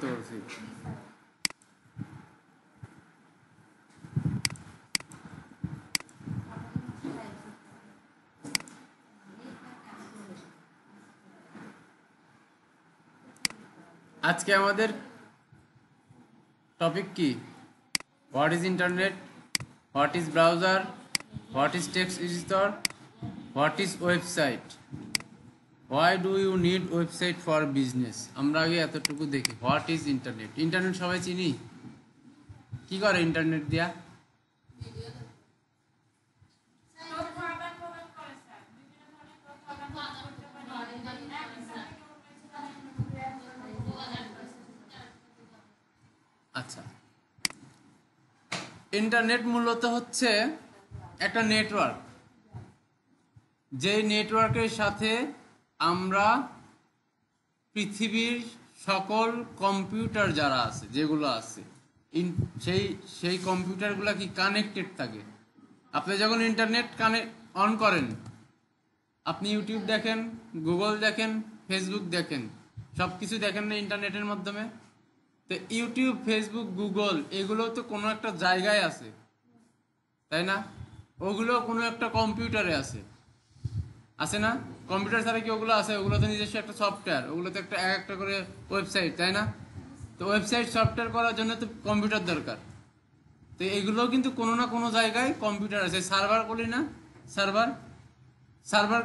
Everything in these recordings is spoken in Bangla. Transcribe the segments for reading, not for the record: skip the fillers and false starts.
বলছি। আজকে আমাদের টপিক কি? What is internet, what is browser, what is text editor, what is website, why do you need website for business. আমরা আগে এতটুকু দেখি। What is internet? ইন্টারনেট সবাই চিনি। কি করে ইন্টারনেট দিয়া? আচ্ছা, ইন্টারনেট মূলত হচ্ছে একটা নেটওয়ার্ক, যেই নেটওয়ার্কের সাথে আমরা পৃথিবীর সকল কম্পিউটার যারা আছে, যেগুলো আছে, সেই সেই কম্পিউটারগুলো কি কানেক্টেড থাকে। আপনি যখন ইন্টারনেট অন করেন, আপনি ইউটিউব দেখেন, গুগল দেখেন, ফেসবুক দেখেন, সব কিছু দেখেন না ইন্টারনেটের মাধ্যমে। তো ইউটিউব, ফেসবুক, গুগল এগুলো তো কোনো একটা জায়গায় আছে, তাই না? ওগুলো কোনো একটা কম্পিউটারে আছে না? কম্পিউটার ছাড়া কি ওগুলো আছে? ওগুলো তো নিজস্ব একটা সফটওয়্যার, ওগুলো তো একটা একটা করে ওয়েবসাইট, তাই না? তো ওয়েবসাইট সফটওয়্যার করার জন্য তো কম্পিউটার দরকার। তো এগুলো কিন্তু কোনো না কোনো জায়গায় কম্পিউটার আছে। সার্ভার বলি না, সার্ভার সার্ভার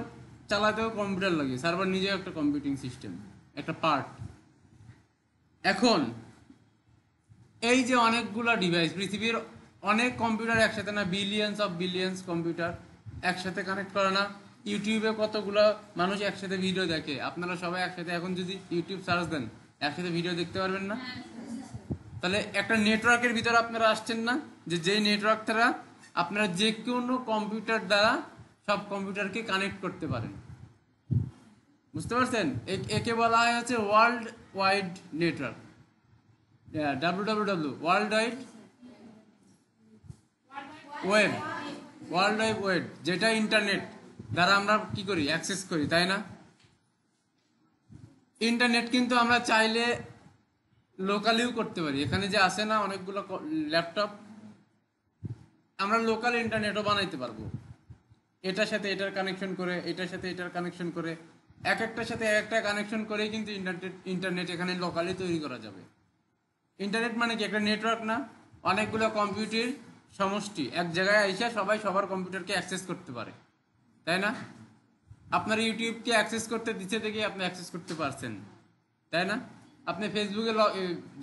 চালাতেও কম্পিউটার লাগে। সার্ভার নিজেও একটা কম্পিউটিং সিস্টেম, একটা পার্ট। এখন এই যে অনেকগুলো ডিভাইস, পৃথিবীর অনেক কম্পিউটার একসাথে, না বিলিয়ন্স অফ বিলিয়ন্স কম্পিউটার একসাথে কানেক্ট করে না? ইউটিউবে কতগুলো মানুষ একসাথে ভিডিও দেখে। আপনারা সবাই একসাথে এখন যদি ইউটিউব সার্চ দেন, একসাথে ভিডিও দেখতে পারবেন না? তাহলে একটা নেটওয়ার্কের ভিতরে আপনারা আসছেন না, যে যেই নেটওয়ার্ক দ্বারা আপনারা যে কোনো কম্পিউটার দ্বারা সব কম্পিউটারকে কানেক্ট করতে পারেন। বুঝতে পারছেন? একে বলা হয় হচ্ছে world wide network, W, world wide web, world wide web, যেটা ইন্টারনেট দ্বারা আমরা কি করি, অ্যাক্সেস করি, তাই না? ইন্টারনেট কিন্তু আমরা চাইলে লোকালিও করতে পারি। এখানে যে আছে না অনেকগুলো ল্যাপটপ, আমরা লোকাল ইন্টারনেটও বানাইতে পারবো। এটার সাথে এটার কানেকশন করে, এটার সাথে এটার কানেকশন করে, এক একটার সাথে এক একটা কানেকশন করেই কিন্তু ইন্টারনেট এখানে লোকালি তৈরি করা যাবে। ইন্টারনেট মানে কি? একটা নেটওয়ার্ক না, অনেকগুলো কম্পিউটার সমষ্টি এক জায়গায় আইসা সবাই সবার কম্পিউটারকে অ্যাক্সেস করতে পারে, তাই না? আপনার ইউটিউবকে অ্যাক্সেস করতে দিচ্ছে থেকে আপনি অ্যাক্সেস করতে পারছেন, তাই না? আপনি ফেসবুকে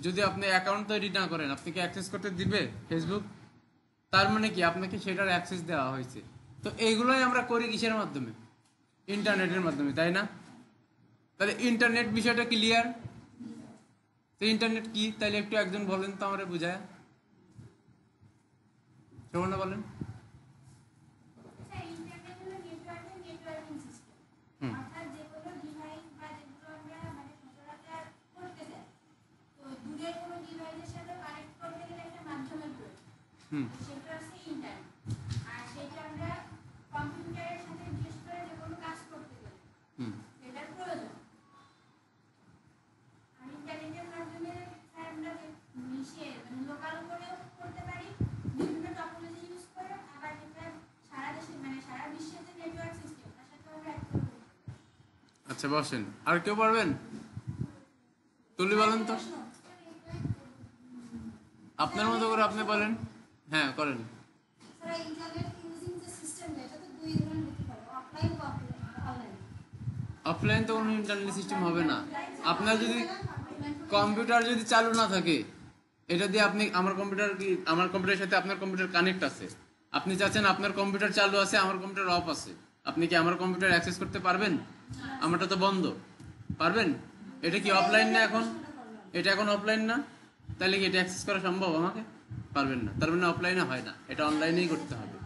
যদি আপনি অ্যাকাউন্ট তৈরি না করেন, আপনি কি অ্যাক্সেস করতে দিবে ফেসবুক? তার মানে কি আপনাকে সেটার অ্যাক্সেস দেওয়া হয়েছে। তো এইগুলোই আমরা করি কিসের মাধ্যমে? ইন্টারনেটের মাধ্যমে, তাই না? তাহলে ইন্টারনেট বিষয়টা ক্লিয়ার? তো ইন্টারনেট কি তাইলে একটু একজন বলেন তো, আমারে বুঝায়। শোভনা বলেন। হুম হুম হুম আচ্ছা, বসেন। আর কেউ পারবেন? তুলি বলেন তো, আপনার মতো করে আপনি বলেন। হ্যাঁ, করেন। অফলাইন তো কোনো ইন্টারনেট সিস্টেম হবে না। আপনার যদি কম্পিউটার যদি চালু না থাকে, এটা দিয়ে আপনি আমার কম্পিউটার কি, আমার কম্পিউটারের সাথে আপনার কম্পিউটার কানেক্ট আছে, আপনি চাচ্ছেন আপনার কম্পিউটার চালু আছে, আমার কম্পিউটার অফ আছে, আপনি কি আমার কম্পিউটার অ্যাক্সেস করতে পারবেন? আমারটা তো বন্ধ, পারবেন? এটা কি অফলাইন না এখন? এটা এখন অফলাইন না? তাহলে কি এটা অ্যাক্সেস করা সম্ভব আমাকে? পারবেন না। তার মানে অফলাইনে হয় না, এটা অনলাইনেই করতে হবে।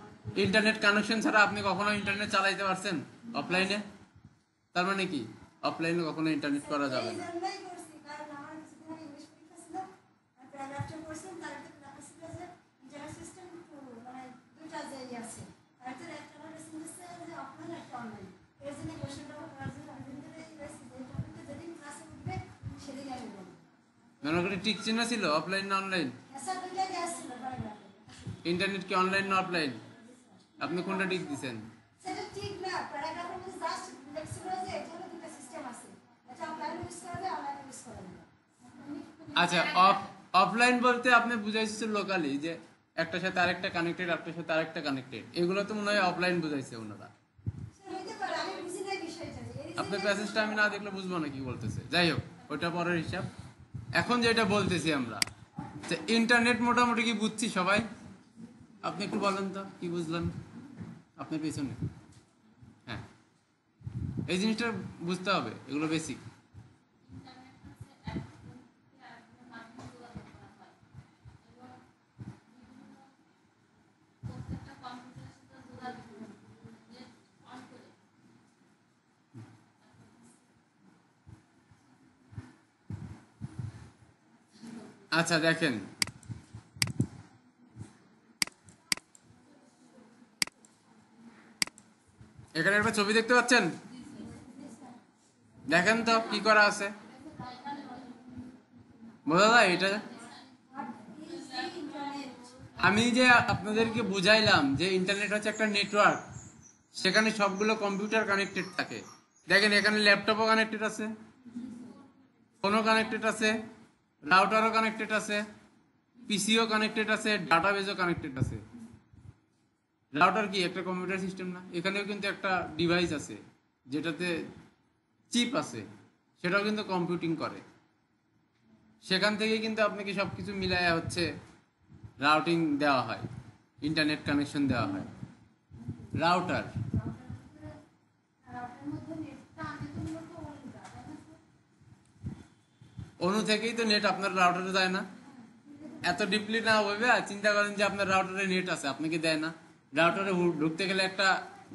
ইন্টারনেট কানেকশন ছাড়া আপনি কখনো ইন্টারনেট চালাইতে পারছেন অফলাইনে? তার মানে কি অফলাইনে কখনো ইন্টারনেট করা যাবে না। মানে ওখানে টিক চিহ্ন ছিল, অফলাইন না অনলাইন? ইন্টারনেট কি অনলাইন না অফলাইন? আপনি কোনটা টিক দিছেন? সেটা ঠিক না, প্যারাগ্রাফের মধ্যে জাস্ট লেখছিল যে এখানে দুটো সিস্টেম আছে, এটা অফলাইন ইউজ করা যায়, অনলাইন ইউজ করা যায়। আচ্ছা, অফলাইন বলতে আপনি বুঝাইছেন লোকালি যে একটার সাথে আরেকটা কানেক্টেড, একটার সাথে আরেকটা কানেক্টেড, এগুলো তো মনে হয় অফলাইন বুঝাইছে ওনারা। হইতে পারে, আমি বুঝি না বিষয়টা। আপনার প্যাসেজটা আমি না দেখলে বুঝবো না কি বলতেছে। যাই হোক, ওইটা পরের হিসাব। এখন যেটা বলতেছি আমরা, যে ইন্টারনেট মোটামুটি কি বুঝছি সবাই? আপনি একটু বলেন তো কি বুঝলেন আপনার পেছনে? হ্যাঁ, এই জিনিসটা বুঝতে হবে, এগুলো বেসিক। আচ্ছা দেখেন, এখানে একটা ছবি দেখতে পাচ্ছেন? দেখেন তো কি করা আছে, বোঝা যায় এটা? আমি যে আপনাদেরকে বুঝাইলাম যে ইন্টারনেট হচ্ছে একটা নেটওয়ার্ক, সেখানে সবগুলো কম্পিউটার কানেক্টেড থাকে। দেখেন এখানে ল্যাপটপও কানেক্টেড আছে, ফোনও কানেক্টেড আছে, রাউটারও কানেক্টেড আছে, পিসিও কানেক্টেড আছে, ডাটাবেজও কানেক্টেড আছে। রাউটার কি একটা কম্পিউটার সিস্টেম না? এখানেও কিন্তু একটা ডিভাইস আছে যেটাতে চিপ আছে, সেটাও কিন্তু কম্পিউটিং করে। সেখান থেকে কিন্তু আপনাকে সবকিছু মিলায়া হচ্ছে রাউটিং দেওয়া হয়, ইন্টারনেট কানেকশন দেওয়া হয়। রাউটার অনু থেকেই তো নেট আপনার রাউটারে যায় না। এত ডিপলি না ভাবে চিন্তা করেন যে আপনার রাউটারে নেট আছে, আপনাকে দেয় না। রাউটারে ঢুকতে গেলে একটা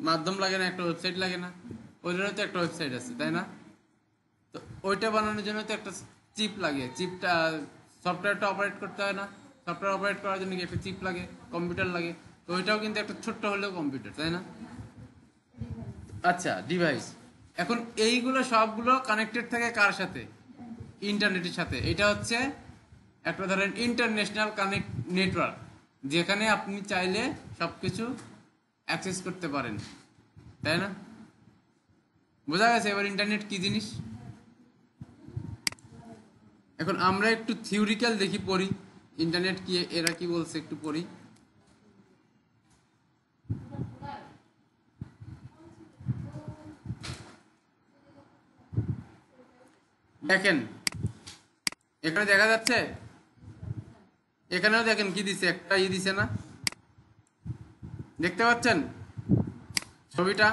মাধ্যম লাগে না, একটা ওয়েবসাইট লাগে না? ওইটারও তো একটা ওয়েবসাইট আছে, তাই না? তো ওইটা বানানোর জন্য তো একটা চিপ লাগে। চিপটা, সফটওয়্যারটা অপারেট করতে হয় না? সফটওয়্যার অপারেট করার জন্য কি একটা চিপ লাগে, কম্পিউটার লাগে? তো ওইটাও কিন্তু একটা ছোট্ট হলেও কম্পিউটার, তাই না? আচ্ছা, ডিভাইস। এখন এইগুলো সবগুলো কানেক্টেড থাকে কার সাথে? ইন্টারনেটের সাথে। এটা হচ্ছে একটা ধরেন ইন্টারন্যাশনাল কানেক্ট নেটওয়ার্ক, যেখানে আপনি চাইলে সবকিছু অ্যাক্সেস করতে পারেন, তাই না? বোঝা গেছে এবার ইন্টারনেট কি জিনিস? এখন আমরা একটু থিওরিক্যাল দেখি, পড়ি ইন্টারনেট কি, এরা কি বলছে একটু পড়ি। দেখেন এখানে দেখা যাচ্ছে, এখানেও দেখেন কি দিছে, একটা দিছে না? দেখতে পাচ্ছেন ছবিটা?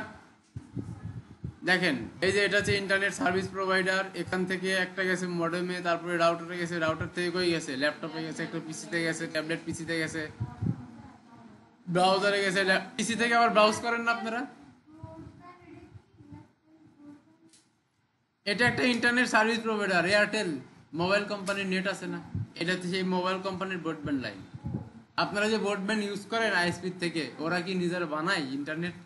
দেখেন এই যে এটা হচ্ছে ইন্টারনেট সার্ভিস প্রোভাইডার। এখান থেকে একটা গেছে মডেমে, তারপরে রাউটারে গেছে, রাউটার থেকে কই গেছে, ল্যাপটপে গেছে, একটা পিসিতে গেছে, ট্যাবলেট পিসিতে গেছে, ব্রাউজারে গেছে। পিসি থেকে আবার ব্রাউজ করেন না আপনারা? এটা একটা internet service provider, Airtel mobile কোম্পানির নেট আছে না? এটা হচ্ছে সেই মোবাইল কোম্পানির ব্রডব্যান্ড লাইন। আপনারা যে ব্রডব্যান্ড ইউজ করেন আইএসপি থেকে, ওরা কি নিজেরা বানায় ইন্টারনেট?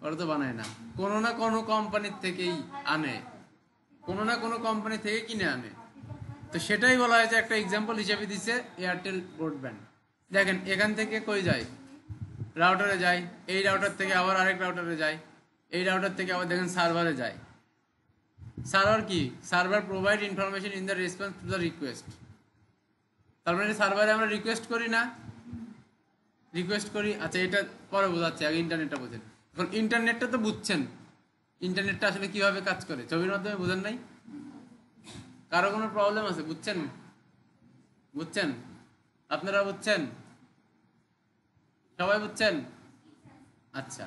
ওরা তো বানায় না, কোনো না কোনো কোম্পানির থেকেই আনে, কোনো না কোনো কোম্পানি থেকে কিনে আনে। তো সেটাই বলা হয়েছে, একটা এক্সাম্পল হিসেবে দিচ্ছে এয়ারটেল ব্রডব্যান্ড। দেখেন এখান থেকে কই যায়, রাউটারে যায়, এই রাউটার থেকে আবার আরেক রাউটারে যায়, এই রাউটার থেকে আবার দেখেন সার্ভারে যায়। সার্ভার কি? Server provide information in the response to the request. তার মানে সার্ভারে আমরা রিকোয়েস্ট করি না? রিকোয়েস্ট করি। আচ্ছা, এটা পরে বোঝাচ্ছি, আগে ইন্টারনেটটা বোঝেন। এখন ইন্টারনেটটা তো বুঝছেন, ইন্টারনেটটা আসলে কিভাবে কাজ করে ছবির মাধ্যমে বোঝেন নাই? কারো কোনো প্রবলেম আছে? বুঝছেন? বুঝছেন? আপনারা বুঝছেন? সবাই বুঝছেন? আচ্ছা,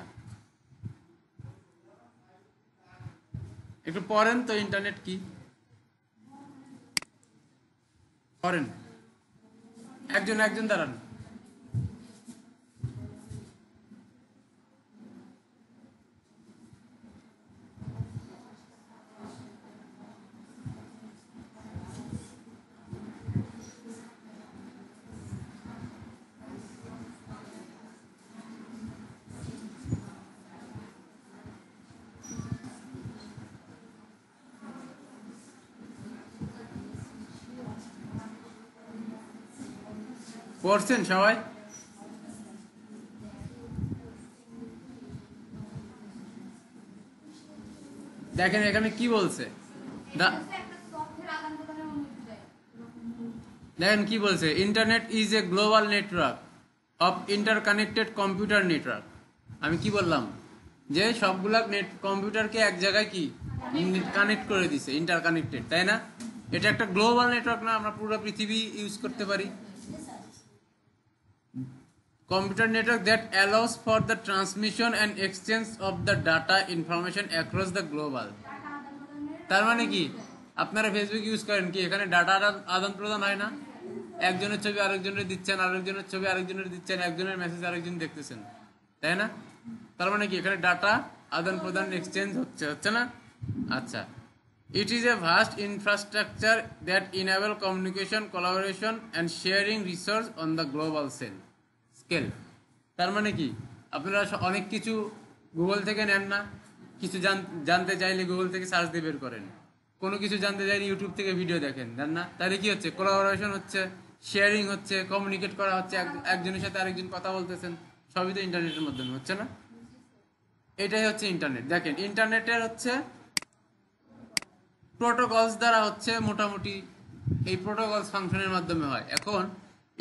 একটু পড়েন তো ইন্টারনেট কি পড়েন, একজন একজন দাঁড়ান। করছেন সবাই? দেখেন এখানে কি বলছে, দেখেন কি বলছে, internet is a global network of interconnected computer network. আমি কি বললাম, যে সবগুলা নেট কম্পিউটারকে এক জায়গায় কি কানেক্ট করে দিছে, ইন্টারকানেক্টেড, তাই না? এটা একটা গ্লোবাল নেটওয়ার্ক না, আমরা পুরো পৃথিবী ইউজ করতে পারি। Computer network that allows for the transmission and exchange of the data information across the global. তার মানে কি, আপনারা ফেসবুক ইউজ করেন কি, এখানে ডাটা আদান প্রদান হয় না? একজনের ছবি আরেকজনের দিচ্ছেন, আরেকজনের ছবি আরেকজনের দিচ্ছেন, একজনের মেসেজ আরেকজন দেখতেছেন, তাই না? তার মানে কি, এখানে ডাটা আদান প্রদান এক্সচেঞ্জ হচ্ছে না? আচ্ছা, it is a vast infrastructure that enable communication, collaboration and sharing resource on the global scale. তার মানে কি, আপনারা অনেক কিছু গুগল থেকে নেন না? কিছু জানতে চাইলে গুগল থেকে সার্চ দিয়ে বের করেন, কোনো কিছু জানতে চাইলে ইউটিউব থেকে ভিডিও দেখেন, জান না? তাহলে কি হচ্ছে, কোলাবোরেশন হচ্ছে, শেয়ারিং হচ্ছে, কমিউনিকেট করা হচ্ছে, একজনের সাথে আরেকজন কথা বলতেছেন, সবই তো ইন্টারনেটের মাধ্যমে হচ্ছে না? এটাই হচ্ছে ইন্টারনেট। দেখেন ইন্টারনেটের হচ্ছে প্রোটোকলস দ্বারা হচ্ছে, মোটামুটি এই প্রোটোকলস ফাংশনের মাধ্যমে হয়। এখন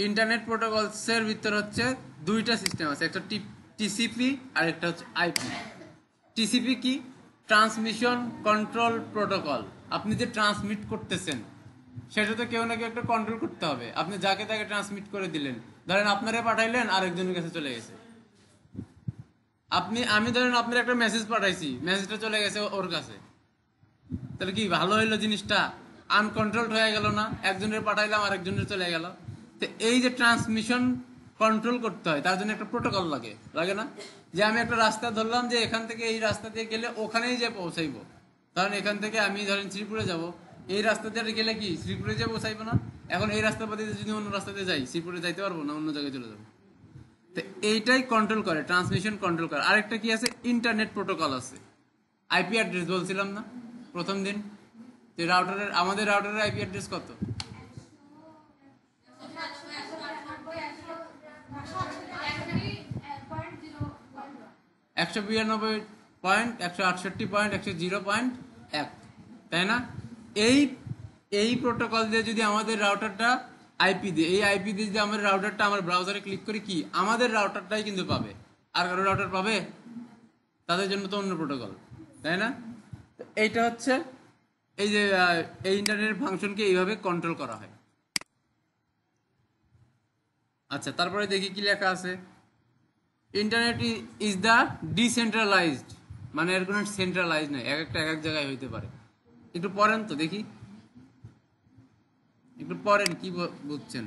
ইন্টারনেট প্রোটোকলসের ভিতর হচ্ছে দুইটা সিস্টেম আছে, একটা টিসিপি আর একটা হচ্ছে আইপি। টিসিপি কি, ট্রান্সমিশন কন্ট্রোল প্রোটোকল। আপনি যে ট্রান্সমিট করতেছেন সেটা তো কেউ না কেউ একটা কন্ট্রোল করতে হবে। আপনি যাকে তাকে ট্রান্সমিট করে দিলেন, ধরেন আপনারে পাঠাইলেন, আরেকজনের কাছে চলে গেছে। আমি ধরেন আপনার একটা মেসেজ পাঠাইছি, মেসেজটা চলে গেছে ওর কাছে, তাহলে কি ভালো হইলো? জিনিসটা আনকন্ট্রোলড হয়ে গেল না? একজনের পাঠাইলাম, আরেকজনের চলে গেল। তো এই যে ট্রান্সমিশন কন্ট্রোল করতে হয়, তার জন্য একটা প্রোটোকল লাগে না? যে আমি একটা রাস্তা ধরলাম, যে এখান থেকে এই রাস্তা দিয়ে গেলে ওখানেই যে পৌঁছাইবো। কারণ এখান থেকে আমি ধরেন শ্রীপুরে যাব, এই রাস্তা দিয়ে গেলে কি শ্রীপুরে যে পৌঁছাইবো না? এখন এই রাস্তা পথে যদি অন্য রাস্তাতে যাই, শ্রীপুরে যাইতে পারবো না, অন্য জায়গায় চলে যাবো। তো এইটাই কন্ট্রোল করে, ট্রান্সমিশন কন্ট্রোল করে। আরেকটা কি আছে, ইন্টারনেট প্রোটোকল আছে। আইপি অ্যাড্রেস বলছিলাম না প্রথম দিন, যে রাউটারের, আমাদের রাউটারের আইপি অ্যাড্রেস কত? 192.168.1.1, তাই না? এই প্রোটোকল দিয়ে যদি আমাদের রাউটারটা আইপি দিয়ে, এই আইপি দিয়ে যদি আমাদের রাউটারটা আমার ব্রাউজারে ক্লিক করি, কি আমাদের রাউটারটাই কিন্তু পাবে, আর কারো রাউটার পাবে? তাদের জন্য তো অন্য প্রোটোকল, তাই না? এইটা হচ্ছে এই যে এই ইন্টারনেট ফাংশনকে এইভাবে কন্ট্রোল করা হয়। আচ্ছা, তারপরে দেখি কি লেখা আছে। ইন্টারনেট ইজ দ্য ডিসেন্ট্রালাইজড, মানে এর কোনো সেন্ট্রালাইজ নেই, এক একটা এক এক জায়গায় হইতে পারে। একটু পড়েন তো দেখি, একটু পড়েন কি বুঝছেন।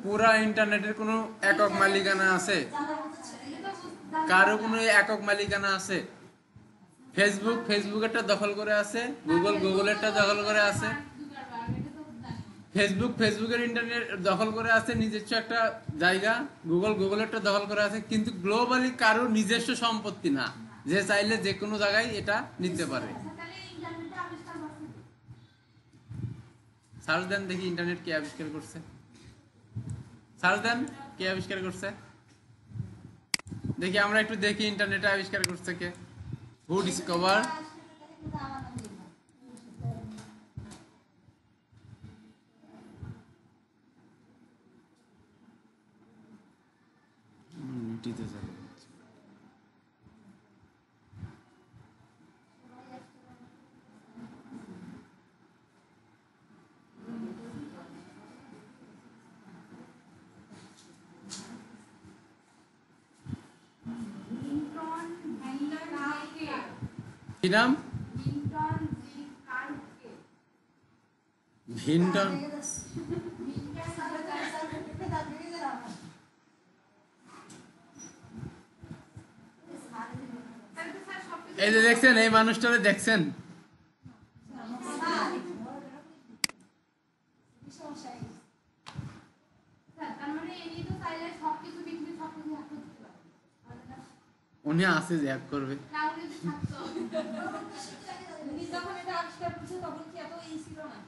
পুরা ইন্টারনেটের কোনো একক মালিকানা আছে? কারো কোনো একক মালিকানা আছে? ফেসবুকেরটা দখল করে আছে, গুগলেরটা দখল করে আছে। ফেসবুকের ইন্টারনেট দখল করে আছে, নিজস্ব একটা জায়গা। গুগলেরটা দখল করে আছে, কিন্তু গ্লোবালি কারো নিজস্ব সম্পত্তি না, যে চাইলে যে কোনো জায়গায় এটা নিতে পারে। সার্চ দেন দেখি ইন্টারনেট কে আবিষ্কার করছে, সার্চ দেন কে আবিষ্কার করছে দেখি, আমরা একটু দেখি ইন্টারনেট আবিষ্কার করছে কে। হু ডিসকভার কি নাম? মিল্টন জি কার্কে। ভিন্টন। তাহলে তো স্যার সবকিছু এই যে দেখছেন, এই মানুষটারে দেখছেন? স্যার তার মানে এমনি তো চাইলে সবকিছু পৃথিবীর সবকিছু হ্যাক করতে পারে। উনি আছে যে হ্যাক করবে। না উনি তো থাকতো। উনি যখন এটা আবিষ্কার করছে তখন কি এত ই ছিল না?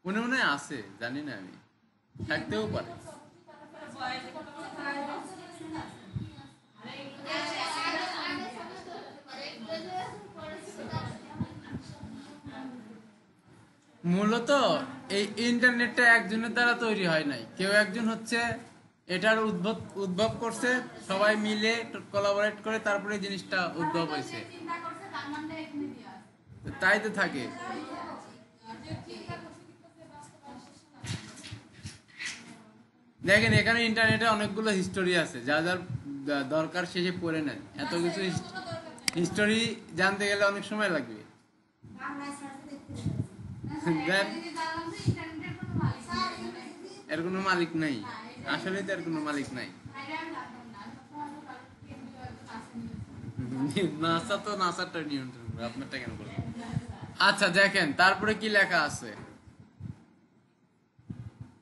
উনি মনে হয় আছে, জানি না আমি, থাকতেও পারে। মূলত এই ইন্টারনেটটা একজনের দ্বারা তৈরি হয় নাই, কেউ একজন হচ্ছে এটার উদ্ভব করছে, সবাই মিলে কোলাবোরেট করে তারপরে এই জিনিসটা উদ্ভব হয়েছে। চিন্তা করছে তার নামটা এখানে দেওয়া আছে। তাই তো থাকে। দেখেন এখানে ইন্টারনেটে অনেকগুলো হিস্টোরি আছে, যা যার দরকার শেষে পড়ে নেন। এত কিছু হিস্টোরি জানতে গেলে অনেক সময় লাগবে। বাংলায় সার্চে দেখতে না স্যার, একটা জিনিস জানলাম যে ইন্টারনেটের কোনো মালিক নেই। এর কোনো মালিক নাই, আসলে তো এর কোনো মালিক নাই। বাইরে আমি জানতাম না, সবসময় তো কারোর কেন্দ্রীয় একজন আসেনি। নাসা তো নাসারটা নিয়ন্ত্রণ করে, আপনারটা কেন করবে? আচ্ছা দেখেন তারপরে কি লেখা আছে।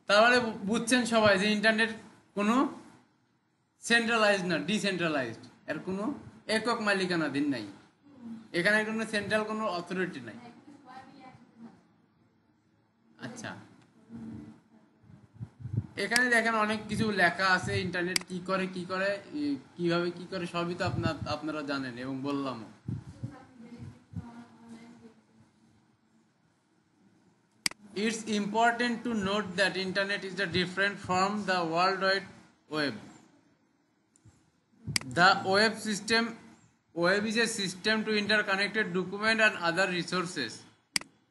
তাহলে বুঝছেন সবাই যে ইন্টারনেট কোনো সেন্ট্রালাইজড না, ডিসেন্ট্রালাইজড। এর কোনো একক মালিকানাধীন নাই, এখানে কোনো সেন্ট্রাল কোনো অথরিটি নাই। আচ্ছা, এখানে দেখেন অনেক কিছু লেখা আছে, ইন্টারনেট কি করে কিভাবে কি করে সবই তো আপনারা জানেন এবং বললাম। It's important to note that internet is different from the World Wide Web. The web is a system to interconnected document and other resources.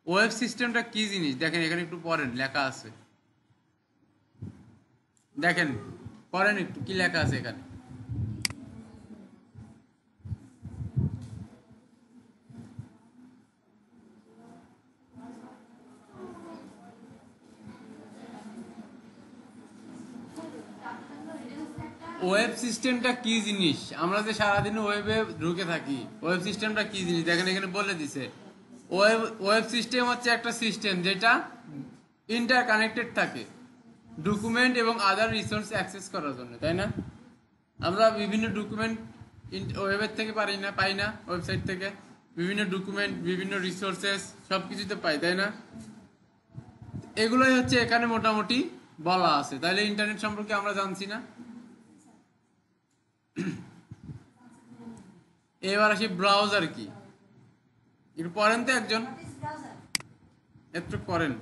Web সিস্টেমটা কি জিনিস দেখেন, এখানে একটু পড়েন, লেখা আছে দেখেন, পড়েন একটু কি লেখা আছে এখানে। ওয়েব সিস্টেমটা কি জিনিস, আমরা যে সারাদিন ওয়েবে ঢুকে থাকি, ওয়েব সিস্টেমটা কি জিনিস দেখেন এখানে বলে দিছে। ওয়েব সিস্টেম হচ্ছে একটা সিস্টেম যেটা ইন্টার কানেক্টেড থাকে ডকুমেন্ট এবং আদার রিসোর্স অ্যাক্সেস করার জন্য, তাই না? আমরা বিভিন্ন ডকুমেন্ট ওয়েবের থেকে পাই না, ওয়েবসাইট থেকে বিভিন্ন ডকুমেন্ট, বিভিন্ন রিসোর্সেস সব কিছুতে পাই, তাই না? এগুলোই হচ্ছে এখানে মোটামুটি বলা আছে। তাহলে ইন্টারনেট সম্পর্কে আমরা জানছি না। এবার আসি ব্রাউজার কি, একটু পড়েন তো একজন, একটু পড়েন।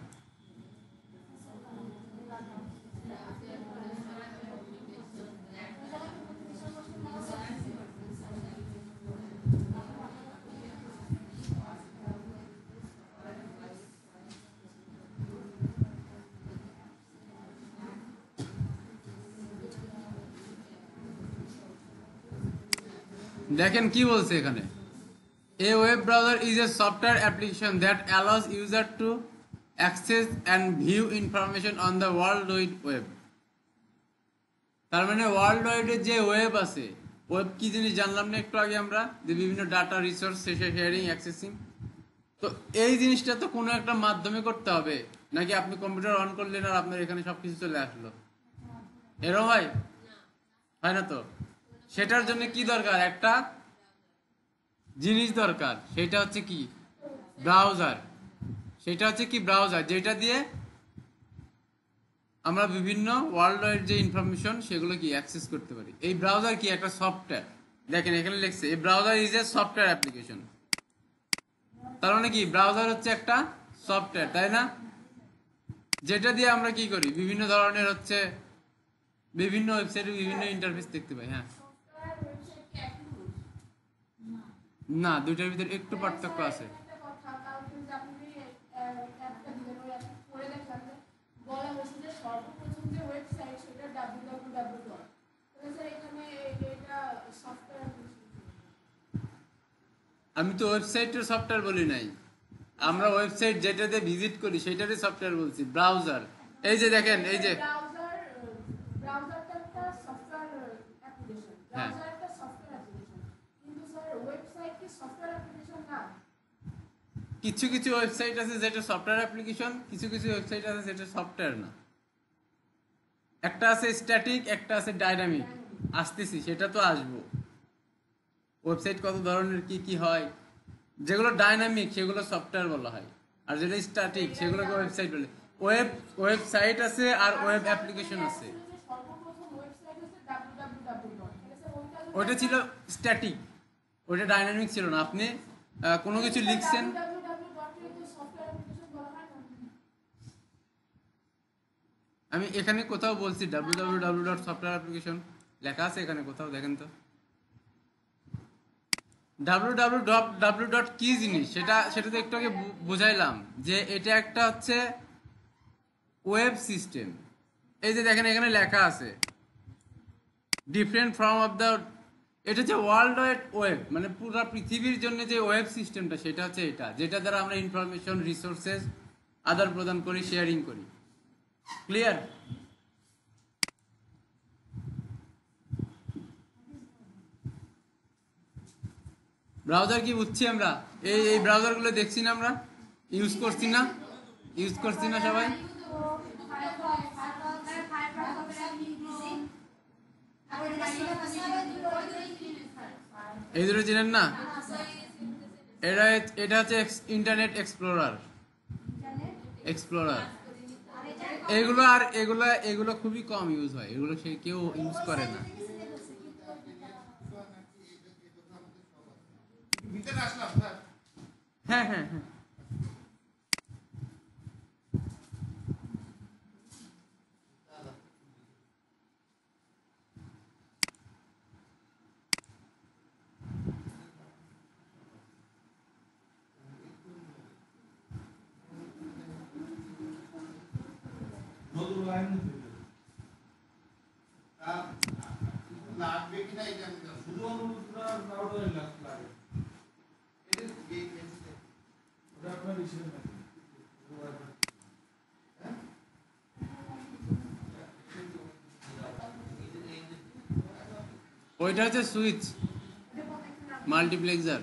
দেখেন কি বলছে এখানে, a web browser is a software application that allows user to access and view information on the world wide web. তার মানে ওয়ার্ল্ড ওয়াইডে যে ওয়েব আছে, ওয়েব কি জিনিস জানলাম না একটু আগে আমরা, যে বিভিন্ন ডাটা রিসোর্স শেয়ারিং অ্যাক্সেসিং। তো এই জিনিসটা তো কোনো একটা মাধ্যমে করতে হবে, নাকি আপনি কম্পিউটার অন করলেন আর আপনার এখানে সবকিছু চলে আসলো, এরকম হয় না তো? সেটার জন্য কি দরকার, একটা জিনিস দরকার, সেটা হচ্ছে কি ব্রাউজার। সেটা হচ্ছে কি ব্রাউজার, যেটা দিয়ে আমরা বিভিন্ন ওয়ার্ল্ড ওয়াইড যে ইনফরমেশন সেগুলো কি অ্যাক্সেস করতে পারি। এই ব্রাউজার কি একটা সফটওয়্যার, দেখেন এখানে লিখছে এই browser is a software application. তার মানে কি ব্রাউজার হচ্ছে একটা সফটওয়্যার, তাই না? যেটা দিয়ে আমরা কি করি, বিভিন্ন ধরনের হচ্ছে বিভিন্ন ওয়েবসাইটে বিভিন্ন ইন্টারফেস দেখতে পাই। হ্যাঁ, না, দুইটার ভিতরে একটু পার্থক্য আছে। আমি তো ওয়েবসাইটের সফটওয়্যার বলি নাই, আমরা ওয়েবসাইট যেটাতে ভিজিট করি সেটারই সফটওয়্যার বলছি। ব্রাউজার, এই যে দেখেন, এই যে ব্রাউজারটা একটা সফটওয়্যার অ্যাপ্লিকেশন, হ্যাঁ। ব্রাউজার একটা সফটওয়্যার অ্যাপ্লিকেশন, কিন্তু স্যার ওয়েবসাইট কি সফটওয়্যার অ্যাপ্লিকেশন না? কিছু কিছু ওয়েবসাইট আছে যেটা সফটওয়্যার অ্যাপ্লিকেশন, কিছু কিছু ওয়েবসাইট আছে যেটা সফটওয়্যার না। একটা আছে স্ট্যাটিক, একটা আছে ডাইনামিক। আসতেছি, সেটা তো আসবো। ওয়েবসাইট কত ধরনের, কি কি হয়। যেগুলো ডাইনামিক সেগুলো সফটওয়্যার বলা হয়, আর যেটা স্ট্যাটিক সেগুলোকে ওয়েবসাইট বলে। ওয়েবসাইট আছে আর ওয়েব অ্যাপ্লিকেশন আছে। সর্বপ্রথম ওয়েবসাইট হচ্ছে www. ঠিক আছে, ওইটা ছিল স্ট্যাটিক, ওইটা ডাইনামিক ছিল না। আপনি কোনো কিছু লিখছেন, সফটওয়্যার অ্যাপ্লিকেশন বলা হয় না? আমি এখানে কোথাও বলছি www.softwareapplication লেখা আছে এখানে কোথাও, দেখেন তো। www. কি জিনিস সেটা তো একটু আগে বুঝাইলাম যে এটা একটা হচ্ছে ওয়েব সিস্টেম। এই যে দেখেন এখানে লেখা আছে ডিফারেন্ট ফ্রম অফ দ্য, এটা হচ্ছে ওয়ার্ল্ড ওয়াইড ওয়েব, মানে পুরো পৃথিবীর জন্য যে ওয়েব সিস্টেমটা সেটা হচ্ছে এটা, যেটা দ্বারা আমরা ইনফরমেশন রিসোর্সেস আদান প্রদান করি, শেয়ারিং করি। ক্লিয়ার? ব্রাউজার কি বুঝছি আমরা? এই ব্রাউজারগুলো দেখছি না, আমরা ইউজ করছি না, সবাই? এই দুটো চেনেন না? এটা হচ্ছে ইন্টারনেট এক্সপ্লোরার। এগুলো খুবই কম ইউজ হয়, এগুলো সে কেউ ইউজ করে না। হ্যাঁ হ্যাঁ হ্যাঁ, লাগবে কিনা এটা শুধু অনুরোধটা রাউটারে লাগে এটা ওটা আপনার রিসিভার না ওইটা হচ্ছে সুইচ মাল্টিপ্লেক্সার।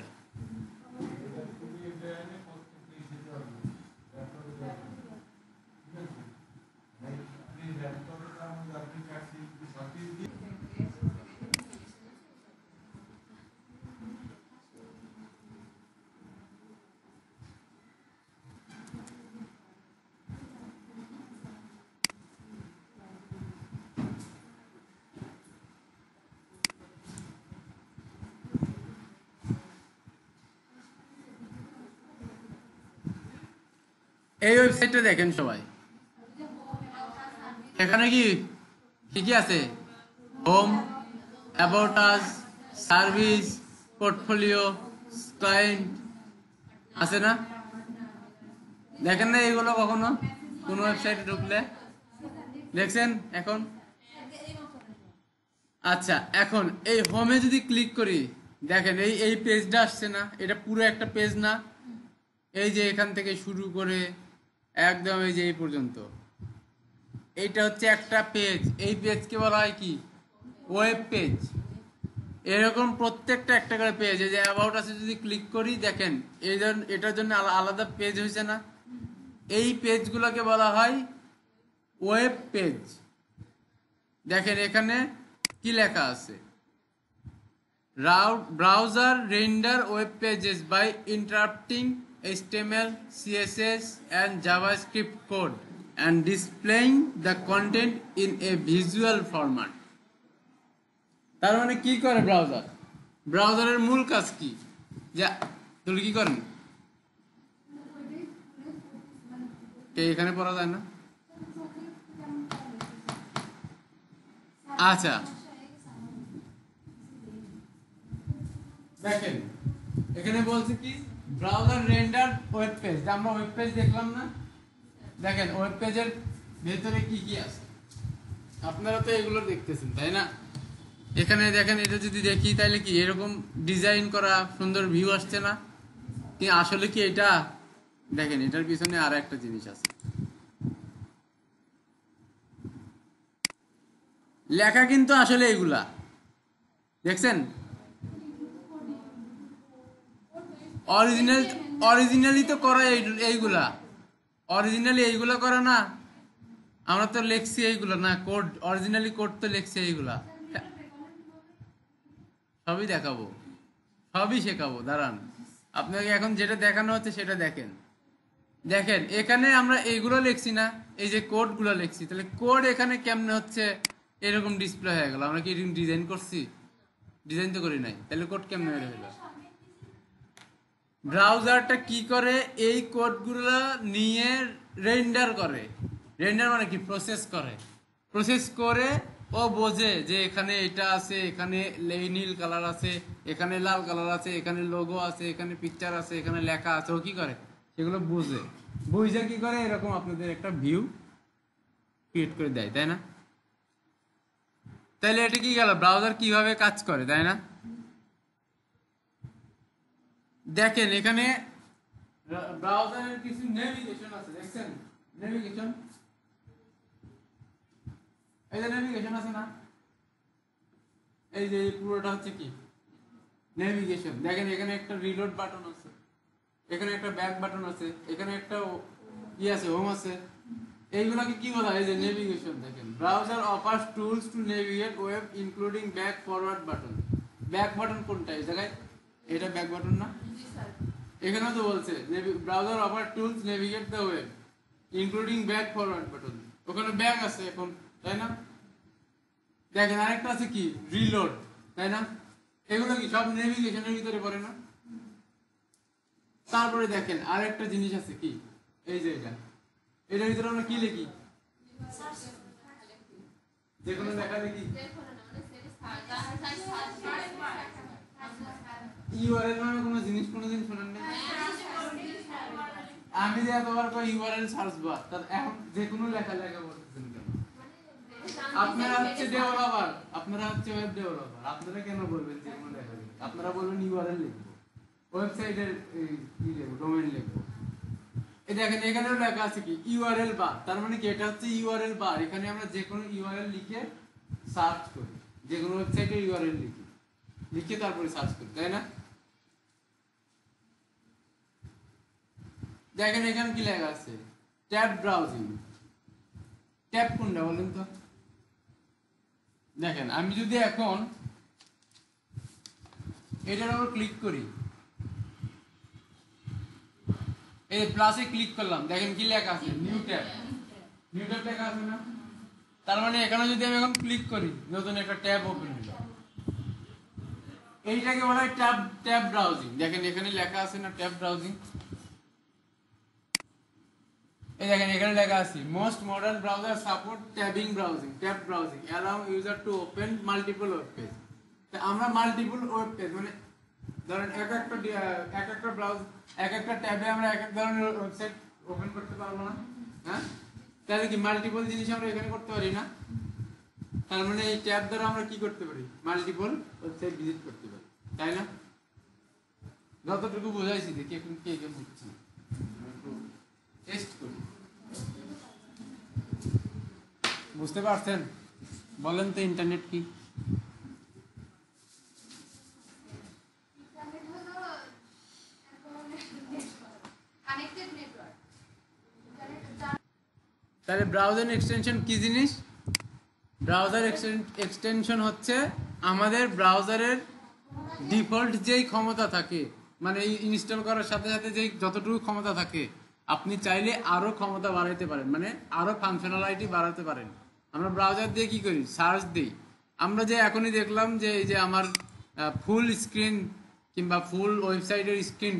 এই ওয়েবসাইটটা দেখেন সবাই, এখানে কি কি কি আছে? Home, about us, service, portfolio, client আছে না? দেখেন না এগুলো কখনো কোনো ওয়েবসাইটে ঢুকলে? দেখছেন এখন? আচ্ছা, এখন এই হোমে যদি ক্লিক করি, দেখেন এই পেজটা আসছে না? এটা পুরো একটা পেজ না? এই যে এখান থেকে শুরু করে একদম এই যে এই পর্যন্ত, এইটা হচ্ছে একটা পেজ। এই পেজকে বলা হয় কি? Web page. এরকম প্রত্যেকটা একটা করে পেজ। এই যে অ্যাবাউট আছে যদি ক্লিক করি, দেখেন এটার জন্য আলাদা পেজ হয়েছে না? এই পেজগুলোকে বলা হয় ওয়েব পেজ। দেখেন এখানে কি লেখা আছে? Browser render web pages by interrupting HTML, CSS and JavaScript code and displaying the content in a visual format. তার মানে কি করে ব্রাউজার? ব্রাউজারের মূল কাজ কি? যা তুই কি করেন? এখানে পড়া যায় না? আচ্ছা, দেখেন এখানে বলছে কি? Browser render web page. আমরা ওয়েব পেজ দেখলাম না? দেখেন ওয়েব পেজের ভেতরে কি কি আছে, আপনারা তো এগুলো দেখতেছেন তাই না? এখানে দেখেন, এটা যদি দেখি তাহলে কি এরকম ডিজাইন করা সুন্দর ভিউ আসছে না? কি আসলে কি এটা? দেখেন এটার পিছনে আর একটা জিনিস আছে, লেখা কিন্তু আসলে এইগুলা দেখছেন, অরিজিনালি তো করা এইগুলা, অরিজিনালি এইগুলা করা না। আমরা তো লিখছি এইগুলা না, কোড অরিজিনালি কোড তো লিখছি এইগুলা। সবই দেখাবো, সবই শেখাবো, দাঁড়ান। আপনাকে এখন যেটা দেখানো হচ্ছে সেটা দেখেন। দেখেন এখানে আমরা এইগুলো লিখছি না, এই যে কোড গুলো লিখছি, তাহলে কোড এখানে কেমনে হচ্ছে এরকম ডিসপ্লে হয়ে গেল? আমরা কি এরকম ডিজাইন করছি? ডিজাইন তো করি নাই, তাহলে কোড কেমনে বের হলো? ব্রাউজারটা কি করে, এই কোডগুলো নিয়ে রেন্ডার করে। রেন্ডার মানে কি? প্রসেস করে। প্রসেস করে ও বোঝে যে এখানে এটা আছে, এখানে নীল কালার আছে, এখানে লাল কালার আছে, এখানে লোগো আছে, এখানে পিকচার আছে, এখানে লেখা আছে। ও কি করে? সেগুলো বুঝে। বুঝে কি করে? এরকম আপনাদের একটা ভিউ ক্রিয়েট করে দেয়, তাই না? তাহলে এটা কি গেল, ব্রাউজার কিভাবে কাজ করে, তাই না? দেখেন এখানে ব্রাউজারের কিছু নেভিগেশন আছে, দেখছেন? নেভিগেশন, এই যে নেভিগেশন আছে না, এই যে পুরোটা হচ্ছে কি নেভিগেশন। দেখেন এখানে একটা রিলোড বাটন আছে, এখানে একটা ব্যাক বাটন আছে, এখানে একটা ই আছে, হোম আছে। এইগুলোকে কি বলা হয়? এই যে নেভিগেশন। দেখেন browser offers tools to navigate web including back forward button. Back button কোনটা? এই জায়গায় এটা ব্যাক বাটন না? এখানেও তো বলছে browser offer tools navigate the web including back forward button. ওখানে ব্যাক আছে এখন, তাই না? দেখেন আরেকটা আছে কি রিলোড, তাই না? এগুলো কি সব নেভিগেশনের ভিতরে পড়ে না? তারপরে দেখেন আরেকটা জিনিস আছে কি, এই যে এটার ভিতরে আমরা কি লিখি? যে কোনো লেখা লিখি। ইউআরএল নামে কোনো জিনিস কোনোদিন শুনেন না? আমি যে এতবার কই ইউআরএল সার্চ বার, তার এখন যে কোনো লেখা বলতেছেন কেন? আপনারা হচ্ছে ডেভেলপার, আপনারা হচ্ছে ওয়েব ডেভেলপার, আপনারা কেন বলবেন যে কোনো লেখা লিখতে? আপনারা বলবেন ইউআরএল লিখবো, ওয়েবসাইটের কি লিখবো, ডোমেইন লিখবো। এই দেখেন এখানেও লেখা আছে কি ইউআরএল বার, তার মানে কি এটা হচ্ছে ইউআরএল বার। এখানে আমরা যে কোনো ইউআরএল লিখে সার্চ করি, যে কোনো ওয়েবসাইটের ইউআরএল লিখে তারপরে সার্চ করি, তাই না? দেখেন এখানে কি লেখা আছে, ট্যাব ব্রাউজিং। ট্যাব কোনটা বলেন তো? দেখেন আমি যদি এখন এটার উপর ক্লিক করি, এই প্লাসে ক্লিক করলাম, দেখেন কি লেখা আছে, নিউ ট্যাব। নিউ ট্যাব লেখা আছে না? তার মানে এখানে যদি আমি এখন ক্লিক করি, নতুন একটা ট্যাব ওপেন হলো। এইটাকে বলা হয় ট্যাব ব্রাউজিং। দেখেন এখানে লেখা আছে না ট্যাব ব্রাউজিং? এই দেখেন এখানে লেখা আছে most modern browser support tabbing browsing, tab browsing allow user to open multiple web page. আমরা মাল্টিপল ওয়েব পেজ মানে ধরেন এক একটা ব্রাউজ, এক একটা ট্যাবে আমরা এক এক ধরনের ওয়েবসাইট ওপেন করতে পারবো না? হ্যাঁ, তাহলে কি মাল্টিপল জিনিস আমরা এখানে করতে পারি না? তার মানে এই ট্যাব দ্বারা আমরা কি করতে পারি? মাল্টিপল ওয়েবসাইট ভিজিট করতে পারি, তাই না? যতটুকু বোঝাইছি, দেখি এখন কে কে বুঝছি, টেস্ট করি। বুঝতে পারছেন? বলেন তো ইন্টারনেট কি? তাহলে ব্রাউজার এক্সটেনশন কি জিনিস? ব্রাউজার এক্সটেনশন হচ্ছে আমাদের ব্রাউজারের ডিফল্ট যেই ক্ষমতা থাকে, মানে ইনস্টল করার সাথে সাথে যেই যতটুকু ক্ষমতা থাকে, আপনি চাইলে আরো ক্ষমতা বাড়াইতে পারেন, মানে আরো ফাংশনালিটি বাড়াতে পারেন। আমরা ব্রাউজার দিয়ে কি করি? সার্চ দিই। আমরা যে এখনই দেখলাম যে এই যে আমার ফুল স্ক্রিন কিংবা ফুল ওয়েবসাইটের স্ক্রিন,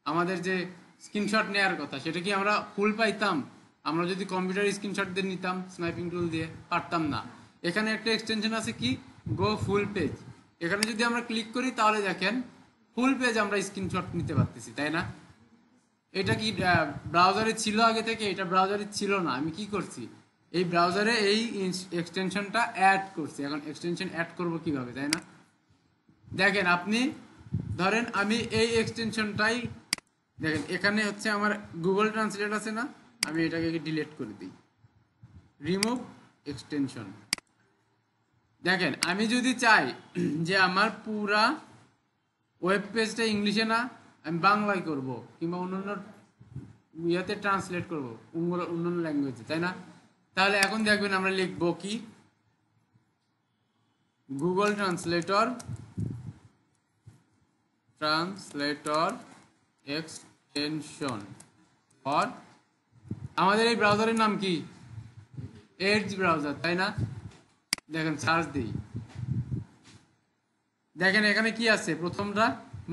আমাদের যে স্ক্রিনশট নেওয়ার কথা, সেটা কি আমরা ফুল পাইতাম? আমরা যদি কম্পিউটার স্ক্রিনশট দিয়ে নিতাম স্নাইপিং টুল দিয়ে, পারতাম না। এখানে একটা এক্সটেনশন আছে কি গো ফুল পেজ। এখানে যদি আমরা ক্লিক করি তাহলে দেখেন ফুল পেজ আমরা স্ক্রিনশট নিতে পারতেছি, তাই না? এটা কি ব্রাউজারে ছিল আগে থেকে? এটা ব্রাউজারে ছিল না। আমি কি করছি, এই ব্রাউজারে এই এক্সটেনশনটা অ্যাড করছি। এখন এক্সটেনশন অ্যাড করব কিভাবে, তাই না? দেখেন আপনি ধরেন আমি এই এক্সটেনশনটাই দেখেন এখানে হচ্ছে আমার গুগল ট্রান্সলেট আছে না, আমি এটাকে ডিলিট করে দিই, রিমুভ এক্সটেনশন। দেখেন আমি যদি চাই যে আমার পুরা ওয়েব পেজটা ইংলিশে না আমি বাংলায় করব কিংবা অন্যান্য ইয়াতে ট্রান্সলেট করব অন্যান্য ল্যাঙ্গুয়েজে, তাই না? তাহলে এখন দেখবেন আমরা লিখব কি গুগল ট্রান্সলেটর এক্সটেনশন ফর, আমাদের এই ব্রাউজারের নাম কি এজ ব্রাউজার, তাই না? দেখেন সার্চ দিই, দেখেন এখানে কি আছে, প্রথমটা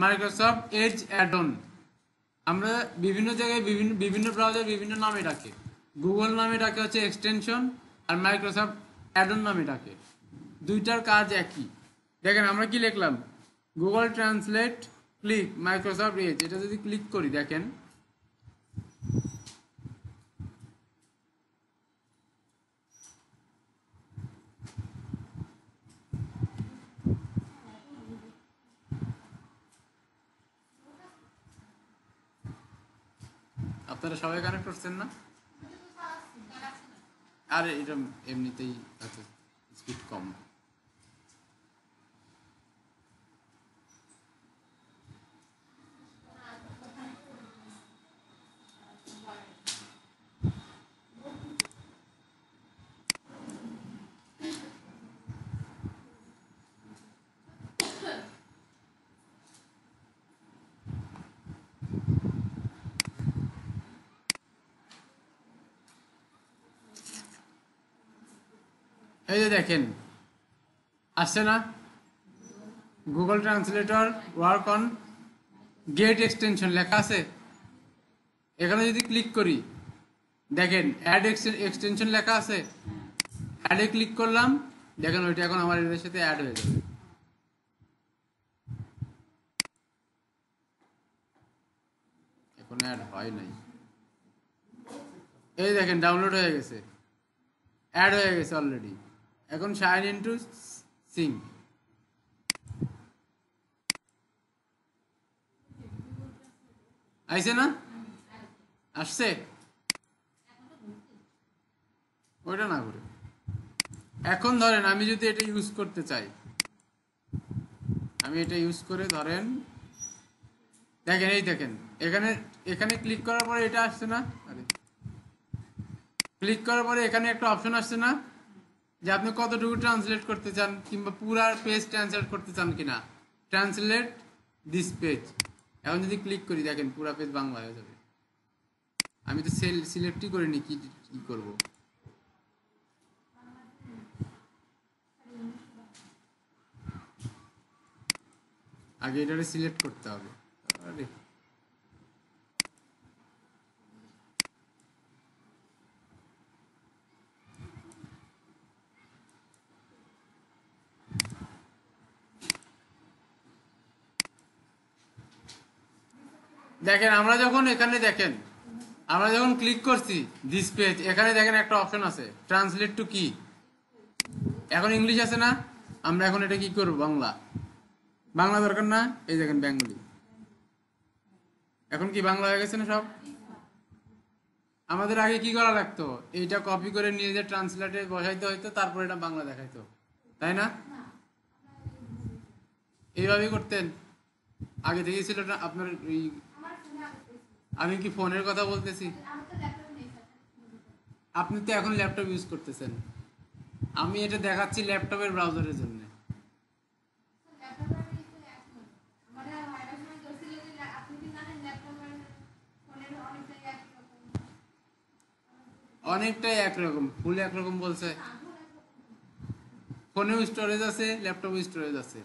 মাইক্রোসফট এজ অ্যাডন। আমরা বিভিন্ন জায়গায় বিভিন্ন ব্রাউজার বিভিন্ন নামে ডাকে, গুগল নামে ডাকে হচ্ছে এক্সটেনশন, আর মাইক্রোসফট অ্যাডন নামে ডাকে, দুইটার কাজ একই। দেখেন আমরা কি লিখলাম, Google translate click Microsoft Edge, এটা যদি ক্লিক করি দেখেন আপনারা সবাই কানেক্ট করছেন না? আর এটা এমনিতেই স্পিড কম। এই যে দেখেন আসছে না, Google translator work on get extension লেখা আছে। এখানে যদি ক্লিক করি দেখেন অ্যাড এক্সটেনশন লেখা আছে, অ্যাডে ক্লিক করলাম, দেখেন ওইটা এখন আমার এর সাথে অ্যাড হয়ে যাবে। এখন অ্যাড হয় নাই, এই দেখেন ডাউনলোড হয়ে গেছে, অ্যাড হয়ে গেছে অলরেডি। এখন সাইন ইনটু সিঙ্ক, আইছে না? আসছে, ওইটা না করে এখন ধরেন আমি যদি এটা ইউজ করতে চাই, আমি এটা ইউজ করে ধরেন দেখেন এই দেখেন এখানে এখানে ক্লিক করার পরে এটা আসছে না, আরে ক্লিক করার পরে এখানে একটা অপশন আসছে না যে আপনি কতটুকু ট্রান্সলেট করতে চান কিংবা পুরা পেজ ট্রান্সলেট করতে চান কিনা, ট্রান্সলেট দিস পেজ। এখন যদি ক্লিক করি দেখেন পুরা পেজ বাংলা হয়ে যাবে। আমি তো সিলেক্টই করিনি কি কি করব। আগে এটারে সিলেক্ট করতে হবে। আরে দেখেন আমরা যখন এখানে দেখেন আমরা যখন ক্লিক করছি দিস পেজ, এখানে দেখেন একটা অপশন আছে ট্রান্সলেট টু কি, এখন ইংলিশ আছে না, আমরা এখন এটা কি করব, বাংলা। বাংলা দরকার না, এই দেখেন বেঙ্গলি, এখন কি বাংলা হয়ে গেছে না সব। আমাদের আগে কি করা লাগতো, এইটা কপি করে নিয়ে যে ট্রান্সলেটে বসাইতে হইতো, তারপর এটা বাংলা দেখাইতো, তাই না? এইভাবেই করতেন আগে থেকেই ছিল না আপনার এই, আমি কি ফোনের কথা বলতেছি, আপনি তো এখন ল্যাপটপ ইউজ করতেছেন, আমি এটা দেখাচ্ছি ল্যাপটপের ব্রাউজারের জন্য। অনেকটাই একরকম, ফুল একরকম বলছে, ফোনেও স্টোরেজ আছে ল্যাপটপে স্টোরেজ আছে,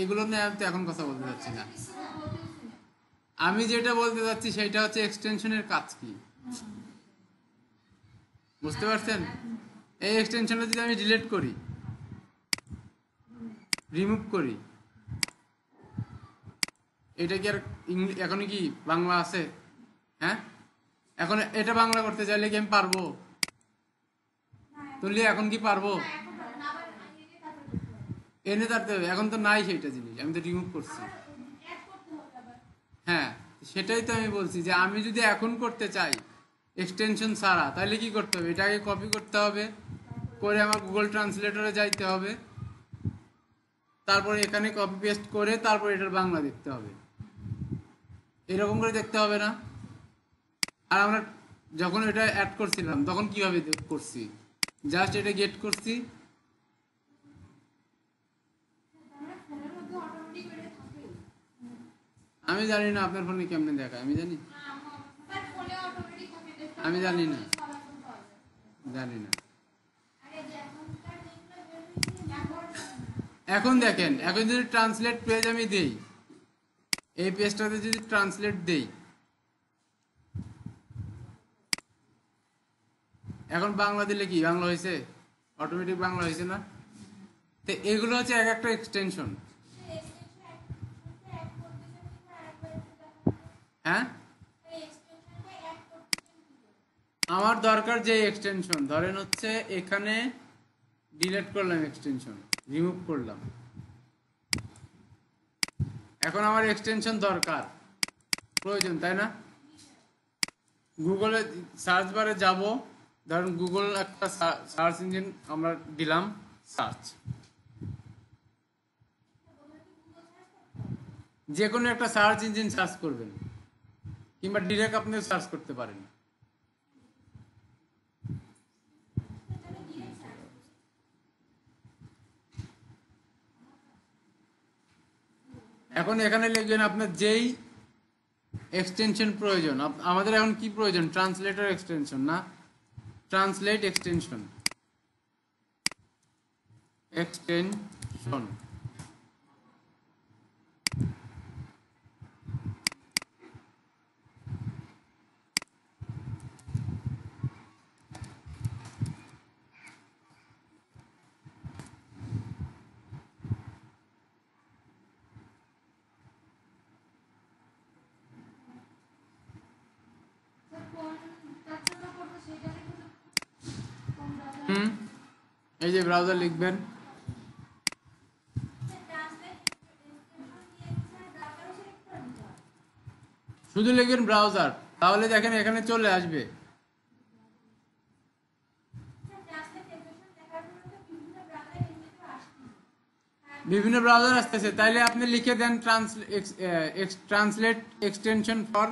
এগুলো নিয়ে আমি তো এখন কথা বলতে চাচ্ছি না। আমি যেটা বলতে চাচ্ছি সেটা হচ্ছে এক্সটেনশনের কাজ কি, বুঝতে পারছেন? এই এক্সটেনশনটা যদি আমি ডিলিট করি, রিমুভ করি, এটা কি আর এখন কি বাংলা আছে? হ্যাঁ, এখন এটা বাংলা করতে চাইলে কি আমি পারবো? তুললে এখন কি পারবো? না, এখন পারবো না, আবার এনে তারপর করতে হবে। এনে তারতে হবে, এখন তো নাই সেইটা জিনিস, আমি তো রিমুভ করছি। আবার add করতে হবে আবার। হ্যাঁ, সেটাই তো আমি বলছি যে আমি যদি এখন করতে চাই এক্সটেনশন ছাড়া, তাহলে কি করতে হবে? এটাকে কপি করতে হবে, করে আমার গুগল ট্রান্সলেটরে যাইতে হবে, তারপরে এখানে কপি পেস্ট করে তারপর এটার বাংলা দেখতে হবে। এরকম করে দেখতে হবে না? আর আমরা যখন এটা অ্যাড করছিলাম তখন কিভাবে করছি? জাস্ট এটা গেট করছি। আমরা ফোনের মধ্যে অটোমেটিক এটা থাকে। আমি জানি না আপনার ফোনে কেমনে দেখায়, আমি জানি? না, আমার ফোনে অটোমেটিক থাকে, দেখতে আমি জানি না। সব এখন পাওয়া যায়। জানি না। আরে যে এখনকার যেগুলো বের হয়েছে, এখন দেখেন, এখন যদি ট্রান্সলেট পেজ আমি দেই, এই পেজটাতে যদি ট্রান্সলেট দেই, এখন বাংলা দিলে কি বাংলা হয়েছে? অটোমেটিক বাংলা হয়েছে না? তো এগুলো হচ্ছে এক একটা এক্সটেনশন। হ্যাঁ, আমার দরকার যে এক্সটেনশন, ধরেন হচ্ছে এখানে ডিলিট করলাম, এক্সটেনশন রিমুভ করলাম, এখন আমার এক্সটেনশন দরকার, প্রয়োজন, তাই না? গুগলে সার্চ বারে যাব, ধরুন গুগল একটা সার্চ ইঞ্জিন আমরা দিলাম, সার্চ, যে কোনো একটা সার্চ ইঞ্জিন সার্চ করবেন, কিংবা ডিরেক্ট আপনি সার্চ করতে পারেন। এখন এখানে লিখবেন আপনার যেই এক্সটেনশন প্রয়োজন। আমাদের এখন কি প্রয়োজন? ট্রান্সলেটর এক্সটেনশন, না? ট্রান্সলেট এক্সটেনশন, এক্সটেনশন এই যে ব্রাউজার লিখবেন, শুধু লিখবেন ব্রাউজার, তাহলে দেখেন এখানে চলে আসবে। বিভিন্ন ব্রাউজার আসতেছে, তাইলে আপনি লিখে দেন ট্রান্সলেট এক্সটেনশন ফর,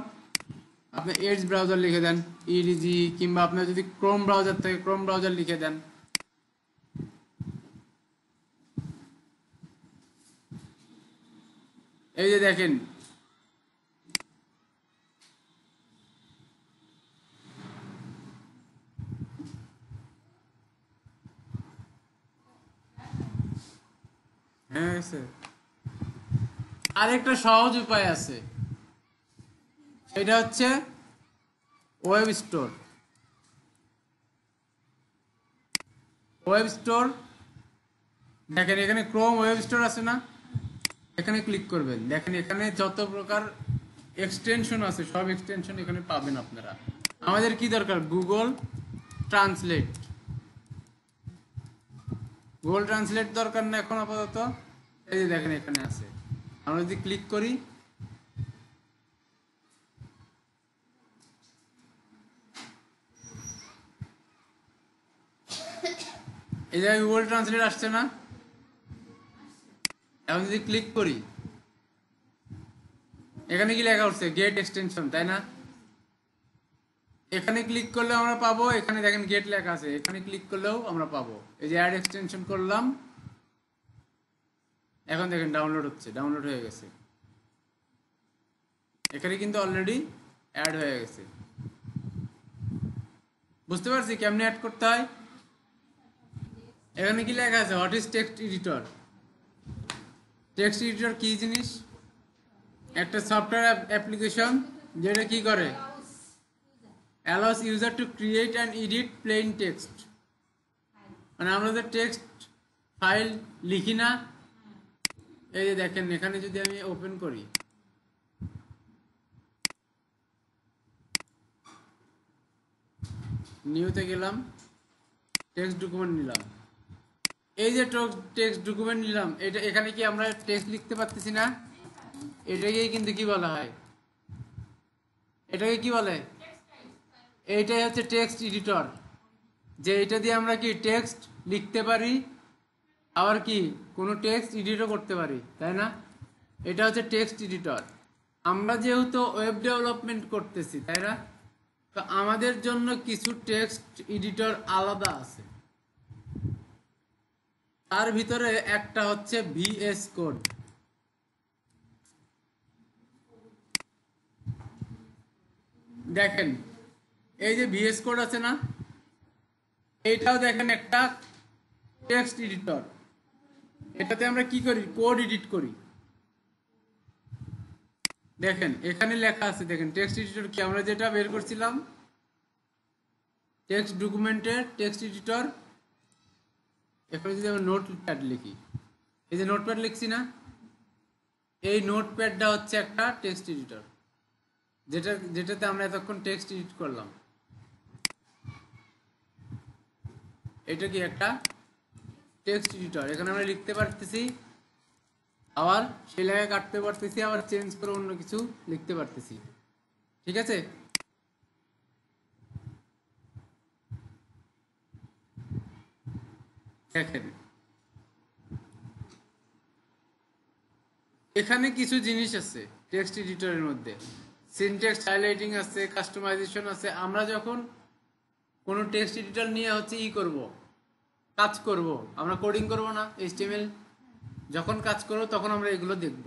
আপনি এডজ ব্রাউজার লিখে দেন, ইডিজি, কিংবা আপনার যদি ক্রোম ব্রাউজার থাকে ক্রোম ব্রাউজার লিখে দেন। এই যে দেখেন, হ্যাঁ, আরেকটা সহজ উপায় আছে, এটা হচ্ছে ওয়েব স্টোর। ওয়েব স্টোর দেখেন, এখানে ক্রোম ওয়েব স্টোর আছে না? এখানে ক্লিক করবেন, দেখেন এখানে যত প্রকার এক্সটেনশন আছে সব এক্সটেনশন এখানে পাবেন আপনারা। আমাদের কি দরকার? Google translate. গুগল ট্রান্সলেট দরকার না এখন আপাতত, এই যে দেখেন এখানে আছে। আমরা যদি ক্লিক করি, এই জায়গায় গুগল ট্রান্সলেট আসছে না? এখন যদি ক্লিক করি, এখানে কি লেখা উঠছে? গেট এক্সটেনশন, তাই না? এখানে ক্লিক করলে আমরা পাবো, এখানে দেখেন গেট লেখা আছে, এখানে ক্লিক করলেও আমরা পাবো। এই যে অ্যাড এক্সটেনশন করলাম, এখন দেখেন ডাউনলোড হচ্ছে, ডাউনলোড হয়ে গেছে, এখানে কিন্তু অলরেডি অ্যাড হয়ে গেছে। বুঝতে পারছি কেমনে অ্যাড করতে হয়? এখানে কি লেখা আছে? What is text editor. Text editor কি জিনিস? একটা সফটওয়্যার অ্যাপ্লিকেশন যেটা কি করে? allows user to create and edit plain text, মানে আমরা যে টেক্সট ফাইল লিখি না, এই যে দেখেন এখানে যদি আমি ওপেন করি, নিউতে গেলাম, টেক্সট ডকুমেন্ট নিলাম। এই যে টেক্সট ডকুমেন্ট নিলাম, এটা এখানে কি আমরা টেক্সট লিখতে পারতেছি না? এটাকেই কিন্তু কি বলা হয়, এটাকে কি বলে, এইটাই হচ্ছে টেক্সট এডিটর। যে এটা দিয়ে আমরা কি টেক্সট লিখতে পারি, আবার কি কোনো টেক্সট এডিটও করতে পারি, তাই না? এটা হচ্ছে টেক্সট এডিটর। আমরা যেহেতু ওয়েব ডেভেলপমেন্ট করতেছি, তাই না, তো আমাদের জন্য কিছু টেক্সট এডিটর আলাদা আছে। তার ভিতরে একটা হচ্ছে ভিএস কোড। দেখেন এই যে ভিএস কোড আছে না, এইটাও দেখেন একটা টেক্সট এডিটর। এটাতে আমরা কি করি, কোড এডিট করি। দেখেন এখানে লেখা আছে, দেখেন টেক্সট এডিটর কি, আমরা যেটা বের করছিলাম টেক্সট ডকুমেন্টের টেক্সট এডিটর। এখানে যদি আমরা নোটপ্যাড লিখি, এই যে নোটপ্যাড লিখছি না, এই নোটপ্যাডটা হচ্ছে একটা টেক্সট এডিটর, যেটাতে আমরা এতক্ষণ টেক্সট এডিট করলাম। এটা কি একটা টেক্সট এডিটর, এখানে আমরা লিখতে পারতেছি, আবার সেই লেখা কাটতে পারতেছি, আবার চেঞ্জ করে অন্য কিছু লিখতে পারতেছি। ঠিক আছে, দেখেন এখানে কিছু জিনিস আছে টেক্সট এডিটরের মধ্যে, সিনট্যাক্স হাইলাইটিং আছে, কাস্টমাইজেশন আছে। আমরা যখন কোনো টেক্সট এডিটর নিয়ে হচ্ছে করব, কাজ করব, আমরা কোডিং করব না, এইচটিএমএল যখন কাজ করব তখন আমরা এগুলো দেখব।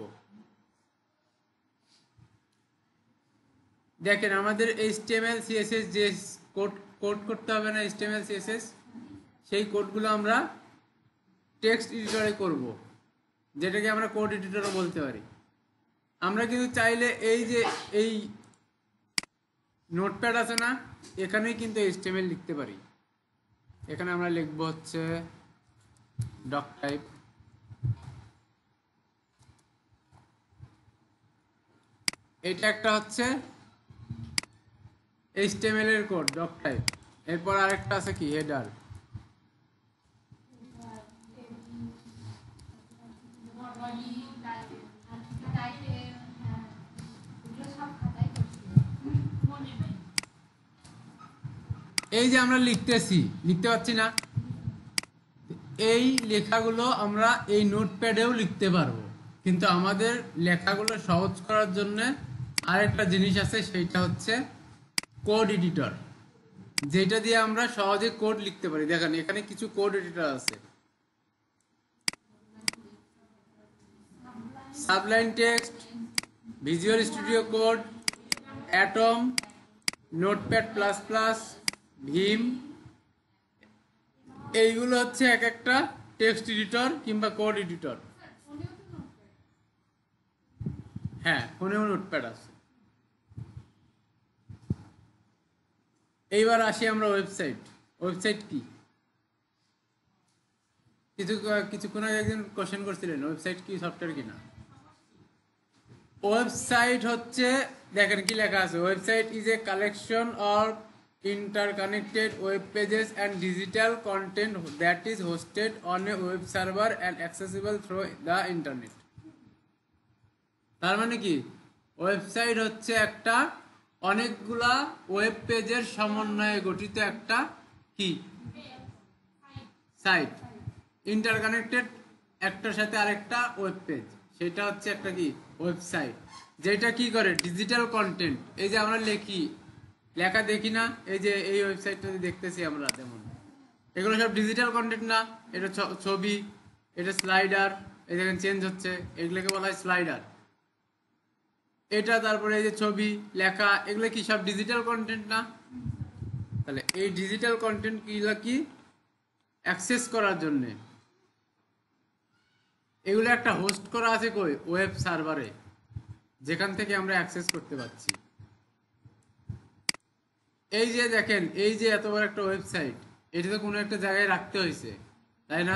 দেখেন আমাদের এইচটিএমএল সিএসএস যে কোড করতে হবে না, এইচটিএমএল সিএসএস, সেই কোডগুলো আমরা টেক্সট এডিটরে করব, যেটাকে আমরা কোড এডিটরও বলতে পারি। আমরা কিন্তু চাইলে এই যে এই নোটপ্যাড আছে না, এখানেই কিন্তু এইচটিএমএল লিখতে পারি। এখানে আমরা লিখবো হচ্ছে ডক টাইপ, এটা একটা হচ্ছে এইচটিএমএল এর কোড ডক টাইপ। এরপর আরেকটা আছে কি হেডার, এই যে আমরা লিখতে পাচ্ছি না, এই লেখাগুলো আমরা এই নোটপ্যাডেও লিখতে পারবো, কিন্তু আমাদের লেখাগুলো সহজ করার জন্য আরেকটা জিনিস আছে, সেইটা হচ্ছে কোড এডিটর, যেটা দিয়ে আমরা সহজে কোড লিখতে পারি। দেখেন এখানে কিছু কোড এডিটর আছে, Sublime Text, Visual Studio Code, Atom, Notepad plus plus, Vim. এইগুলো হচ্ছে এক একটা টেক্সট এডিটর কিংবা কোড এডিটর। হ্যাঁ, ফোনেও নোটপ্যাড আছে। এইবার আসি আমরা ওয়েবসাইট কি, কিছুক্ষণ আগে একজন কোশ্চেন করছিলেন ওয়েবসাইট কি সফটওয়্যার কিনা। ওয়েবসাইট হচ্ছে, দেখেন কি লেখা আছে, website is a collection of interconnected web pages and digital content that is hosted on a web server and accessible through the internet। তার মানে কি, ওয়েবসাইট হচ্ছে একটা অনেকগুলা ওয়েব পেজের সমন্বয়ে গঠিত একটা কি সাইট, ইন্টারকানেক্টেড একটার সাথে আরেকটা ওয়েব পেজ, সেটা হচ্ছে একটা কি ওয়েবসাইট, যেটা কি করে ডিজিটাল কন্টেন্ট। এই যে আমরা লেখা দেখি না, এই যে এই ওয়েবসাইটটা দেখতেছি আমরা, যেমন এগুলো সব ডিজিটাল কন্টেন্ট না, এটা ছবি, এটা স্লাইডার, এই দেখেন চেঞ্জ হচ্ছে, এগুলোকে বলা হয় স্লাইডার। এটা তারপরে এই যে ছবি, লেখা, এগুলো কি সব ডিজিটাল কন্টেন্ট না? তাহলে এই ডিজিটাল কন্টেন্ট গুলো কি অ্যাক্সেস করার জন্য এগুলো একটা হোস্ট করা আছে কই, ওয়েব সার্ভারে, যেখান থেকে আমরা অ্যাক্সেস করতে পারছি। এই যে দেখেন, এই যে এত বড় একটা ওয়েবসাইট, এটা তো কোনো একটা জায়গায় রাখতে হয়েছে, তাই না?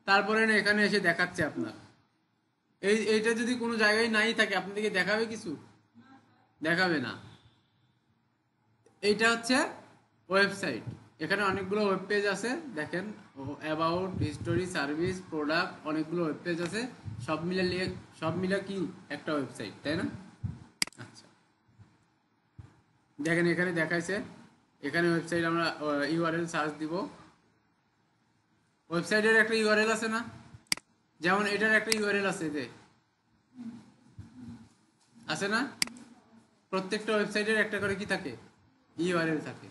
তারপরে না এখানে এসে দেখাচ্ছে আপনার, এইটা যদি কোনো জায়গায় নাই থাকে আপনাদেরকে দেখাবে কিছু? দেখাবে না। এইটা হচ্ছে ওয়েবসাইট। এখানে অনেকগুলো ওয়েব পেজ আছে দেখেন, অ্যাবাউট, হিস্টোরি, সার্ভিস, প্রোডাক্ট, অনেকগুলো ওয়েব পেজ আছে, সব মিলে কি একটা ওয়েবসাইট, তাই না? আচ্ছা, দেখেন এখানে দেখাইছে, এখানে ওয়েবসাইট আমরা ইউআরএল সার্চ দিব, ওয়েবসাইটের একটা ইউআরএল আছে না, যেমন এটার একটা ইউআরএল আছে, আছে না? প্রত্যেকটা ওয়েবসাইটের একটা করে কি থাকে, ইউআরএল থাকে।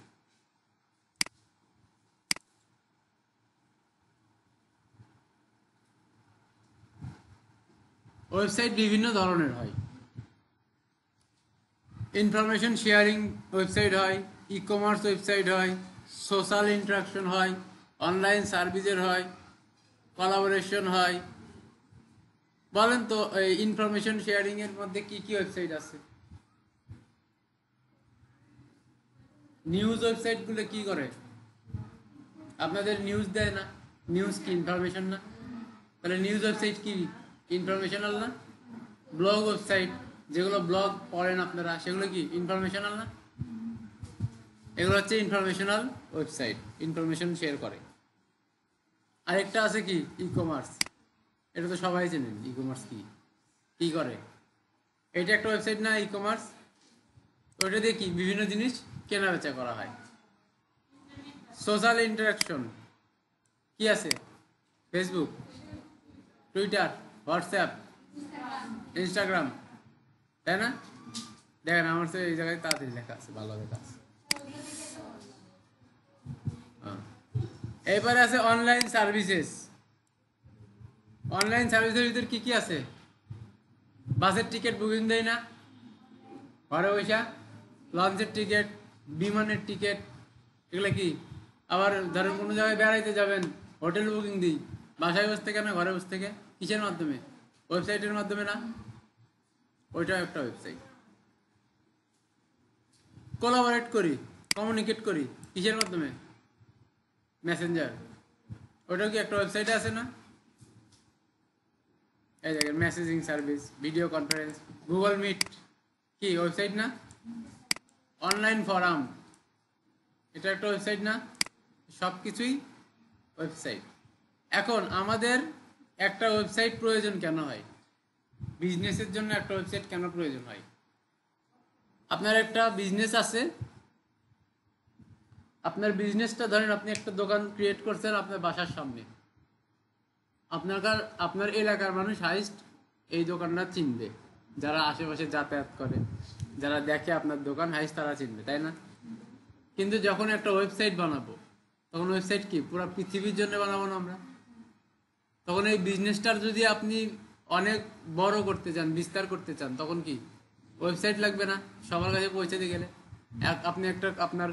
ওয়েবসাইট বিভিন্ন ধরনের হয়, ইনফরমেশন শেয়ারিং ওয়েবসাইট হয়, ই কমার্স ওয়েবসাইট হয়, সোশ্যাল ইন্টারাকশন হয়, অনলাইন সার্ভিসের হয়, কোলাবোরেশন হয়। বলেন তো এই ইনফরমেশন শেয়ারিং এর মধ্যে কি কি ওয়েবসাইট আছে? নিউজ ওয়েবসাইট গুলো কি করে? আপনাদের নিউজ দেয় না? নিউজ কি ইনফরমেশন না? তাহলে নিউজ ওয়েবসাইট কি ইনফরমেশনাল না? ব্লগ ওয়েবসাইট, যেগুলো ব্লগ পড়েন আপনারা, সেগুলো কি ইনফরমেশনাল না? এগুলো হচ্ছে ইনফরমেশনাল ওয়েবসাইট, ইনফরমেশন শেয়ার করে। আরেকটা আছে কি ই কমার্স, এটা তো সবাই চেনেন। ই কমার্স কি করে? এটা একটা ওয়েবসাইট না ই কমার্স? ওইটা দিয়ে কি বিভিন্ন জিনিস কেনা বেচা করা হয়। সোশ্যাল ইন্টারাকশন কি আছে? ফেসবুক, টুইটার, হোয়াটসঅ্যাপ, ইনস্টাগ্রাম, তাই না? দেখেন আমার তো এই জায়গায় তাড়াতাড়ি লেখা আছে, ভালো লেখা আছে। এরপরে আছে অনলাইন সার্ভিসেস। অনলাইন সার্ভিসের ভিতরে কি কি আছে? বাসের টিকিট বুকিং দেয় না ঘরে বসা, লঞ্চের টিকিট, বিমানের টিকিট, এগুলো কি? আবার ধরেন কোনো জায়গায় বেড়াইতে যাবেন, হোটেল বুকিং দিই বাসায় বসে থেকে না ঘরে বসে থেকে? কিসের মাধ্যমে? ওয়েবসাইটের মাধ্যমে না? ওইটাও একটা ওয়েবসাইট। কোলাবোরেট করি, কমিউনিকেট করি কিসের মাধ্যমে? মেসেঞ্জার, ওইটাও কি একটা ওয়েবসাইটে আছে না? এই দেখেন messaging service, video conference, Google Meet কি ওয়েবসাইট না? অনলাইন ফরাম, এটা একটা ওয়েবসাইট না? সব কিছুই ওয়েবসাইট। এখন আমাদের একটা ওয়েবসাইট প্রয়োজন কেন হয়? বিজনেসের জন্য একটা ওয়েবসাইট কেন প্রয়োজন হয়? আপনার একটা বিজনেস আছে, আপনার বিজনেসটা ধরেন আপনি একটা দোকান ক্রিয়েট করছেন আপনার বাসার সামনে, আপনার এলাকার মানুষ হাইস্ট এই দোকানটা চিনবে, যারা আশেপাশে যাতায়াত করে, যারা দেখে আপনার দোকান হাইস্ট তারা চিনবে, তাই না? কিন্তু যখন একটা ওয়েবসাইট বানাবো, তখন ওয়েবসাইট কি পুরো পৃথিবীর জন্য বানাবো না আমরা? তখন এই বিজনেসটার যদি আপনি অনেক বড় করতে চান, বিস্তার করতে চান, তখন কি ওয়েবসাইট লাগবে না? সবার কাছে পৌঁছাতে গেলে আপনি একটা আপনার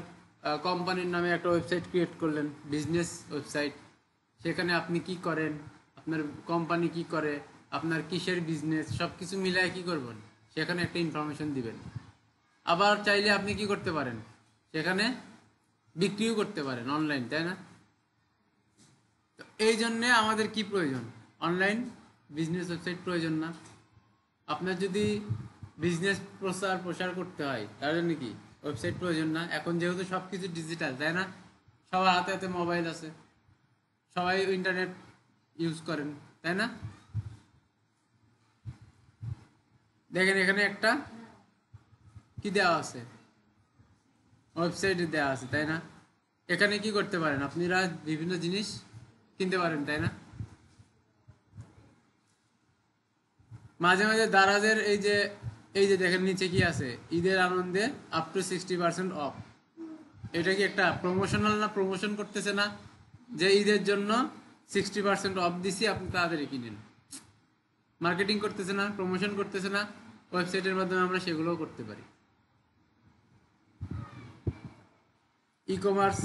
কোম্পানির নামে একটা ওয়েবসাইট ক্রিয়েট করলেন, বিজনেস ওয়েবসাইট। সেখানে আপনি কি করেন, আপনার কোম্পানি কি করে, আপনার কিসের বিজনেস, সব কিছু মিলায় কি করবেন, সেখানে একটা ইনফরমেশন দিবেন। আবার চাইলে আপনি কি করতে পারেন, সেখানে বিক্রিও করতে পারেন অনলাইন, তাই না? তো এই জন্যে আমাদের কি প্রয়োজন? অনলাইন বিজনেস ওয়েবসাইট প্রয়োজন না? আপনার যদি বিজনেস প্রসার করতে হয়, তার জন্য কি ওয়েবসাইট প্রয়োজন না? এখন যেহেতু সব কিছু ডিজিটাল, তাই না? সবার হাতে হাতে মোবাইল আছে, সবাই ইন্টারনেট ইউজ করেন, তাই না? দেখেন এখানে একটা কি দেওয়া আছে, ওয়েবসাইটে দেওয়া আছে, তাই না? এখানে কি করতে পারেন আপনারা? বিভিন্ন জিনিস কিনতে পারেন, তাই না? মাঝে মাঝে দারাজের এই যে দেখেন নিচে কি আছে, ঈদের আনন্দে আপ টু 60% অফ। এটা কি একটা প্রমোশনাল না? প্রমোশন করতেছে না যে ঈদের জন্য 60% অফ দিছি, আপনি তাড়াতাড়ি কিনেন। মার্কেটিং করতেছে না? প্রমোশন করতেছে না? ওয়েবসাইটের মাধ্যমে আমরা সেগুলোও করতে পারি। E commerce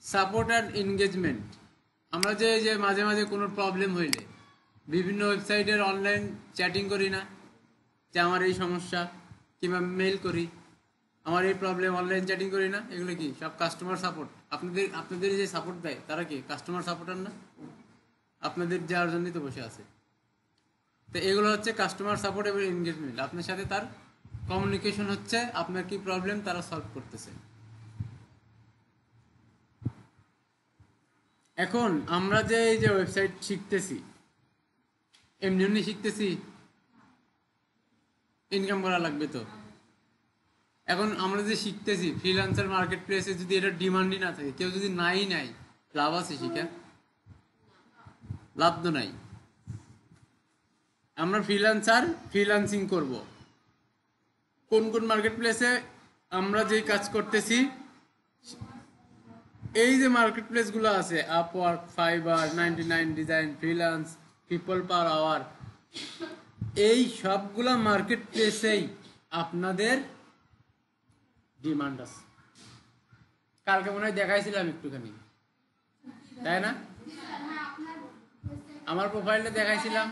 support and engagement. আমরা যে মাঝে মাঝে কোনো প্রবলেম হইলে বিভিন্ন ওয়েবসাইটের অনলাইন চ্যাটিং করি না, যে আমার এই সমস্যা, কিংবা মেল করি আমার এই প্রবলেম, অনলাইন চ্যাটিং করি না? এগুলো কি সব কাস্টমার সাপোর্ট। আপনাদের যে সাপোর্ট দেয় তারা কি কাস্টমার সাপোর্টার না? আপনাদের যাওয়ার জন্যই তো বসে আছে। তো এগুলো হচ্ছে কাস্টমার সাপোর্ট এবং এনগেজমেন্ট। আপনার সাথে তার কমিউনিকেশন হচ্ছে, আপনার কি প্রবলেম তারা সলভ করতেছে। এখন আমরা যে এই যে ওয়েবসাইট শিখতেছি, এমনি এমনি শিখতেছি, ইনকাম করা লাগবে তো। এখন আমরা যে শিখতেছি ফ্রিল্যান্সার মার্কেট প্লেসে, যদি এটা ডিমান্ডই না থাকে, কেউ যদি নাই লাভ আছে শিখে? লাভ তো নাই। আমরা ফ্রিল্যান্সিং করব। কোন কোন মার্কেট প্লেসে আমরা যেই কাজ করতেছি, এই যে মার্কেট প্লেসগুলো আছে, Upwork, Fiverr, 99 design, freelance, people per hour, এই সবগুলা মার্কেট প্লেসেই আপনাদের ডিমান্ড আছে। কালকে মনে হয় দেখাইছিলাম একটুখানি, তাই না? আমার প্রোফাইলটা দেখাইছিলাম,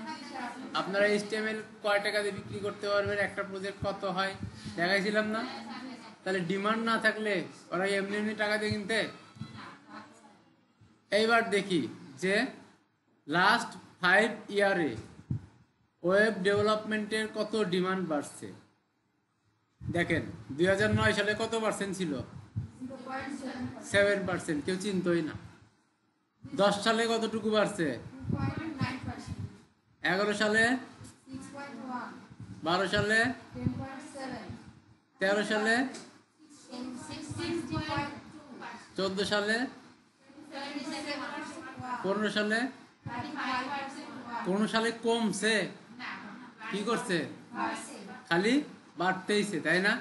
আপনারা HTML কয় টাকা দিয়ে বিক্রি করতে পারবেন, একটা প্রজেক্ট কত হয় দেখাইছিলাম না? তাহলে ডিমান্ড না থাকলে ওরা এমনি এমনি টাকা দিয়ে কিনতে। এইবার দেখি যে লাস্ট 5 ইয়ারে ওয়েব ডেভেলপমেন্টের কত ডিমান্ড বাড়ছে। দেখেন 2009 সালে কত পার্সেন্ট ছিল? 7%, কেউ চিনতই না। 10 সালে কতটুকু বাড়ছে? 11 সালে, 12 সালে, 13 সালে, 14 সালে, 15 সালে, 15 সালে কমছে, কি করছে? খালি বাড়তেইছে, তাই না?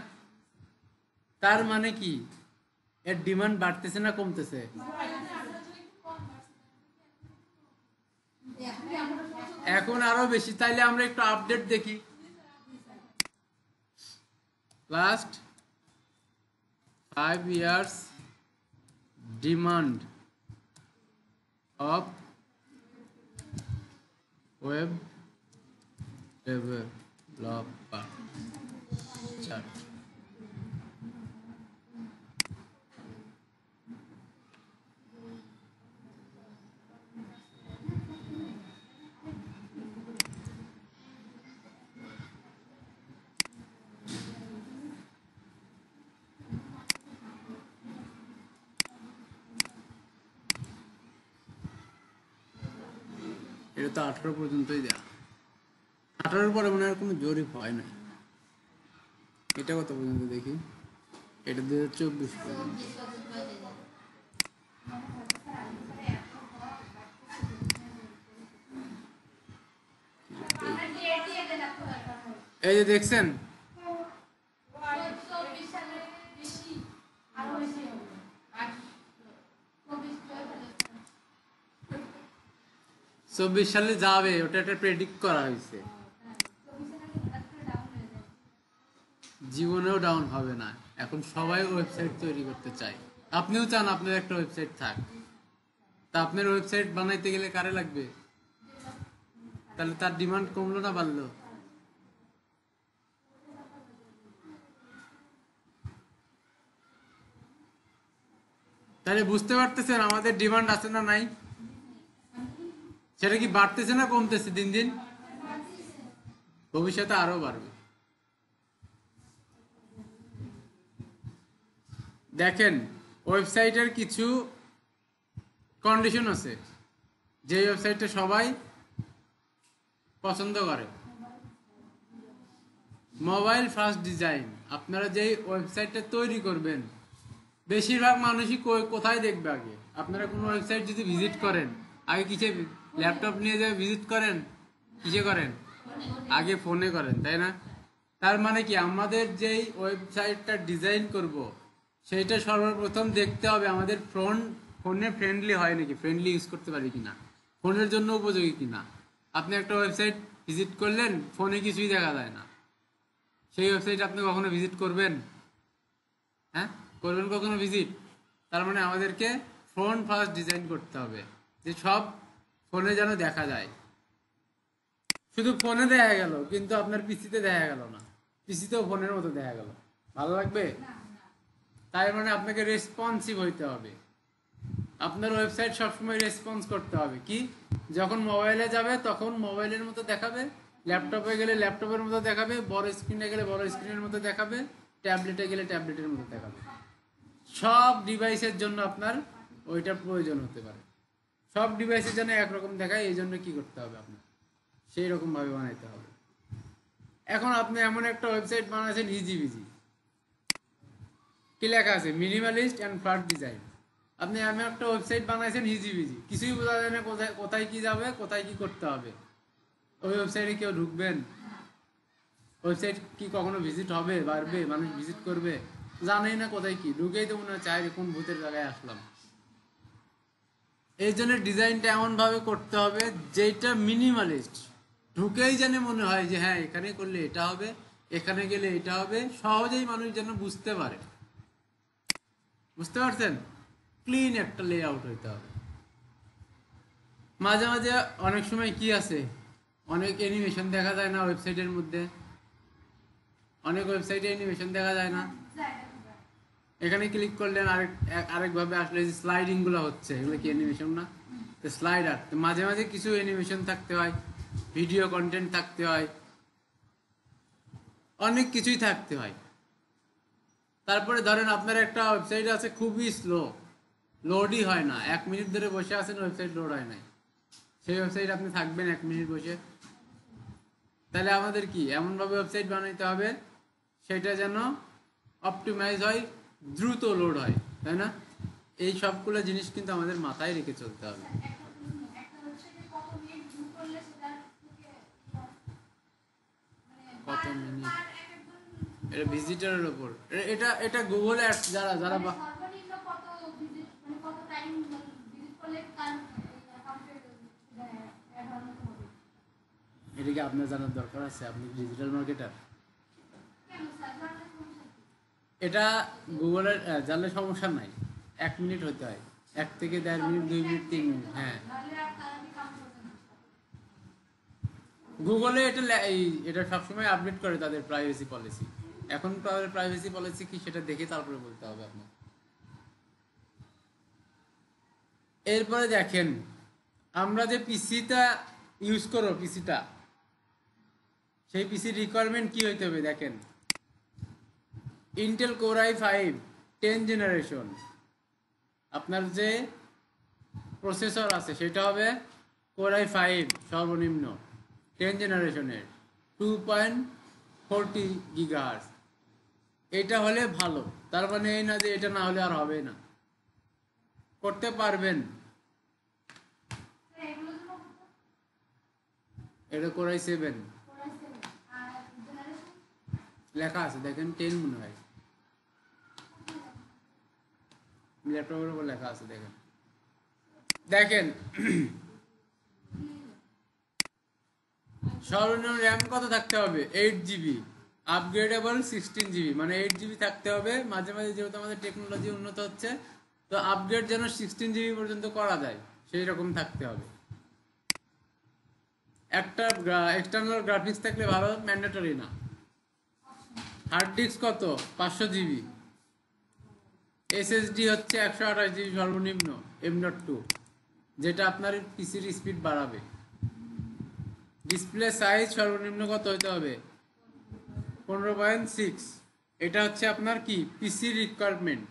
তার মানে কি এর ডিমান্ড বাড়তেছে না কমতেছে? এখন আরো বেশি। তাইলে আমরা একটু আপডেট দেখি। Last 5 years demand of web developer chart. এটা তো 18 পর্যন্তই দেয়া। 18 পরে মনে হয় কোনো জরিপ হয় না। এটা কত পর্যন্ত দেখি? এটা 2024 পর্যন্ত। এই যে দেখছেন, চব্বিশ সালে যাবে, ওটা একটা প্রেডিক্ট করা হয়েছে। জীবনেও ডাউন হবে না। এখন সবাই ওয়েবসাইট তৈরি করতে চায়। আপনিও চান আপনার একটা ওয়েবসাইট থাক, তা আপনার ওয়েবসাইট বানাইতে গেলে কারে লাগবে? তাহলে তার ডিমান্ড কমলো না বাড়লো? তাহলে বুঝতে পারতেছেন আমাদের ডিমান্ড আছে না নাই? সেটা কি বাড়তেছে না কমতেছে দিন দিন? ভবিষ্যতে আরো বাড়বে। দেখেন ওয়েবসাইটের কিছু কন্ডিশন আছে, যে ওয়েবসাইটে সবাই পছন্দ করে। Mobile first design. আপনারা যেই ওয়েবসাইটটা তৈরি করবেন, বেশিরভাগ মানুষই কোথায় দেখবে? আগে আপনারা কোনো ওয়েবসাইট যদি ভিজিট করেন, আগে কিসে? ল্যাপটপ নিয়ে যাবে ভিজিট করেন? কিসে করেন? আগে ফোনে করেন, তাই না? তার মানে কি আমাদের যেই ওয়েবসাইটটা ডিজাইন করব, সেইটা সর্বপ্রথম দেখতে হবে আমাদের ফোনে ফ্রেন্ডলি হয় নাকি, ফ্রেন্ডলি ইউজ করতে পারি কিনা, ফোনের জন্য উপযোগী কিনা। আপনি একটা ওয়েবসাইট ভিজিট করলেন, ফোনে কিছুই দেখা যায় না, সেই ওয়েবসাইট আপনি কখনো ভিজিট করবেন? হ্যাঁ, করবেন কখনো ভিজিট? তার মানে আমাদেরকে ফোন ফার্স্ট ডিজাইন করতে হবে, যে সব ফোনে যেন দেখা যায়। শুধু ফোনে দেখা গেল কিন্তু আপনার পিসিতে দেখা গেল না, পিসিতেও ফোনের মতো দেখা গেল, ভালো লাগবে? তাই মানে আপনাকে রেসপন্সিভ হইতে হবে। আপনার ওয়েবসাইট সবসময় রেসপন্স করতে হবে। কি, যখন মোবাইলে যাবে তখন মোবাইলের মতো দেখাবে, ল্যাপটপে গেলে ল্যাপটপের মতো দেখাবে, বড় স্ক্রিনে গেলে বড় স্ক্রিনের মতো দেখাবে, ট্যাবলেটে গেলে ট্যাবলেটের মতো দেখাবে। সব ডিভাইসের জন্য আপনার ওইটার প্রয়োজন হতে পারে। সব ডিভাইসের জন্য একরকম দেখায়, এই জন্য কি করতে হবে আপনার সেই রকম ভাবে বানাইতে হবে। এখন আপনি এমন একটা ওয়েবসাইট বানাচ্ছেন ইজি বিজি, কি লেখা আছে মিনিমালিস্ট অ্যান্ড ফ্ল্যাট ডিজাইন। আপনি এমন একটা ওয়েবসাইট বানাইছেন ইজি বিজি, কিছুই বোঝা যায় না কোথায় কোথায় কি যাবে, কোথায় কি করতে হবে। ওই ওয়েবসাইটে কেউ ঢুকবেন? ওয়েবসাইট কি কখনো ভিজিট হবে, বাড়বে, মানুষ ভিজিট করবে? জানেই না কোথায় কি, ঢুকেই তো মনে হয় চাই কোন ভূতের জায়গায় আসলাম। এই জন্য ডিজাইনটা এমনভাবে করতে হবে যেটা মিনিমালিস্ট, ঢুকেই যেন মনে হয় যে হ্যাঁ এখানে করলে এটা হবে, এখানে গেলে এটা হবে, সহজেই মানুষ যেন বুঝতে পারে। বুঝতে পারছেন? ক্লিন একটা লেআউট হইতে হবে। মাঝে মাঝে অনেক সময় কি আছে, অনেক অ্যানিমেশন দেখা যায় না ওয়েবসাইটের মধ্যে, অনেক ওয়েবসাইটে অ্যানিমেশন দেখা যায় না। এখানে ক্লিক করলেন আরেকভাবে আসলে যে স্লাইডিং গুলো হচ্ছে এগুলো কি অ্যানিমেশন না? স্লাইডার মাঝে মাঝে কিছু অ্যানিমেশন থাকতে হয়, ভিডিও কন্টেন্ট থাকতে হয়, অনেক কিছুই থাকতে হয়। তারপরে ধরেন আপনার একটা ওয়েবসাইট আছে খুবই স্লো, লোডই হয় না, 1 মিনিট ধরে বসে আছেন ওয়েবসাইট লোড হয় নাই, সেই ওয়েবসাইট আপনি থাকবেন 1 মিনিট বসে? তাহলে আমাদের কি এমনভাবে ওয়েবসাইট বানাইতে হবে সেটা যেন অপটিমাইজ হয়, দ্রুত লোড হয়, তাই না? এই সবগুলো জিনিস কিন্তু আমাদের মাথায় রেখে চলতে হবে। কত মিনিট এটা ভিজিটরের উপর, এটা এটা গুগল অ্যাডস যারা যারা সর্বনিম্ন কত ভিজিট, মানে কত টাইম ভিজিট করলে তার অ্যাকাউন্টে অ্যাড হবে? এটা কি আপনার জানার দরকার আছে? আপনি ডিজিটাল মার্কেটার। কেন স্যার জানলে সমস্যা কি? এটা গুগলের জানলে সমস্যা নাই, 1 মিনিট হতে হয়, 1 থেকে 1.5 মিনিট, 2 মিনিট, 3 মিনিট। হ্যাঁ, নাহলে আর তাড়াতাড়ি কাম করবে না। গুগলে এটা সবসময় আপডেট করে তাদের প্রাইভেসি পলিসি। এখন তাদের প্রাইভেসি পলিসি কি সেটা দেখে তারপরে বলতে হবে আপনার। এরপরে দেখেন আমরা যে পিসিটা ইউজ করব, পিসিটা সেই পিসির রিকোয়ারমেন্ট কি হইতে হবে দেখেন। ইন্টেল কোর i5 10 জেনারেশন, আপনার যে প্রসেসর আছে সেটা হবে কোর i5 সর্বনিম্ন 10 জেনারেশনের 2.40 গিগাহার্টজ। এটা হলে ভালো, তার মানে এই না যে এটা না হলে আর হবে না, করতে পারবেন। স্যার এগুলো জন্য এটা কোর i7 করাইছে আর জেনারেশন লেখা আছে দেখেন 10 মনে হয়, ল্যাপটপের উপর লেখা আছে দেখেন। দেখেন সর্বনিম্ন র্যাম কত থাকতে হবে? 8 GB, আপগ্রেডেবল 16 GB, মানে 8 GB থাকতে হবে। মাঝে মাঝে যেহেতু আমাদের টেকনোলজি উন্নত হচ্ছে, তো আপগ্রেড যেন 16 GB পর্যন্ত করা যায় সেই রকম থাকতে হবে। একটা এক্সটার্নাল গ্রাফিক্স থাকলে ভালো, ম্যান্ডেটরি না। হার্ড ডিস্ক কত? 500 GB। এসএসডি হচ্ছে 128 GB সর্বনিম্ন M.2, যেটা আপনার পিসির স্পিড বাড়াবে। ডিসপ্লে সাইজ সর্বনিম্ন কত হতে হবে? 15.6। এটা হচ্ছে আপনার কি পিসি রিকোয়ারমেন্ট।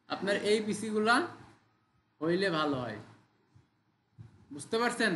আপনার এই পিসিগুলা হইলে ভালো হয়, বুঝতে পারছেন?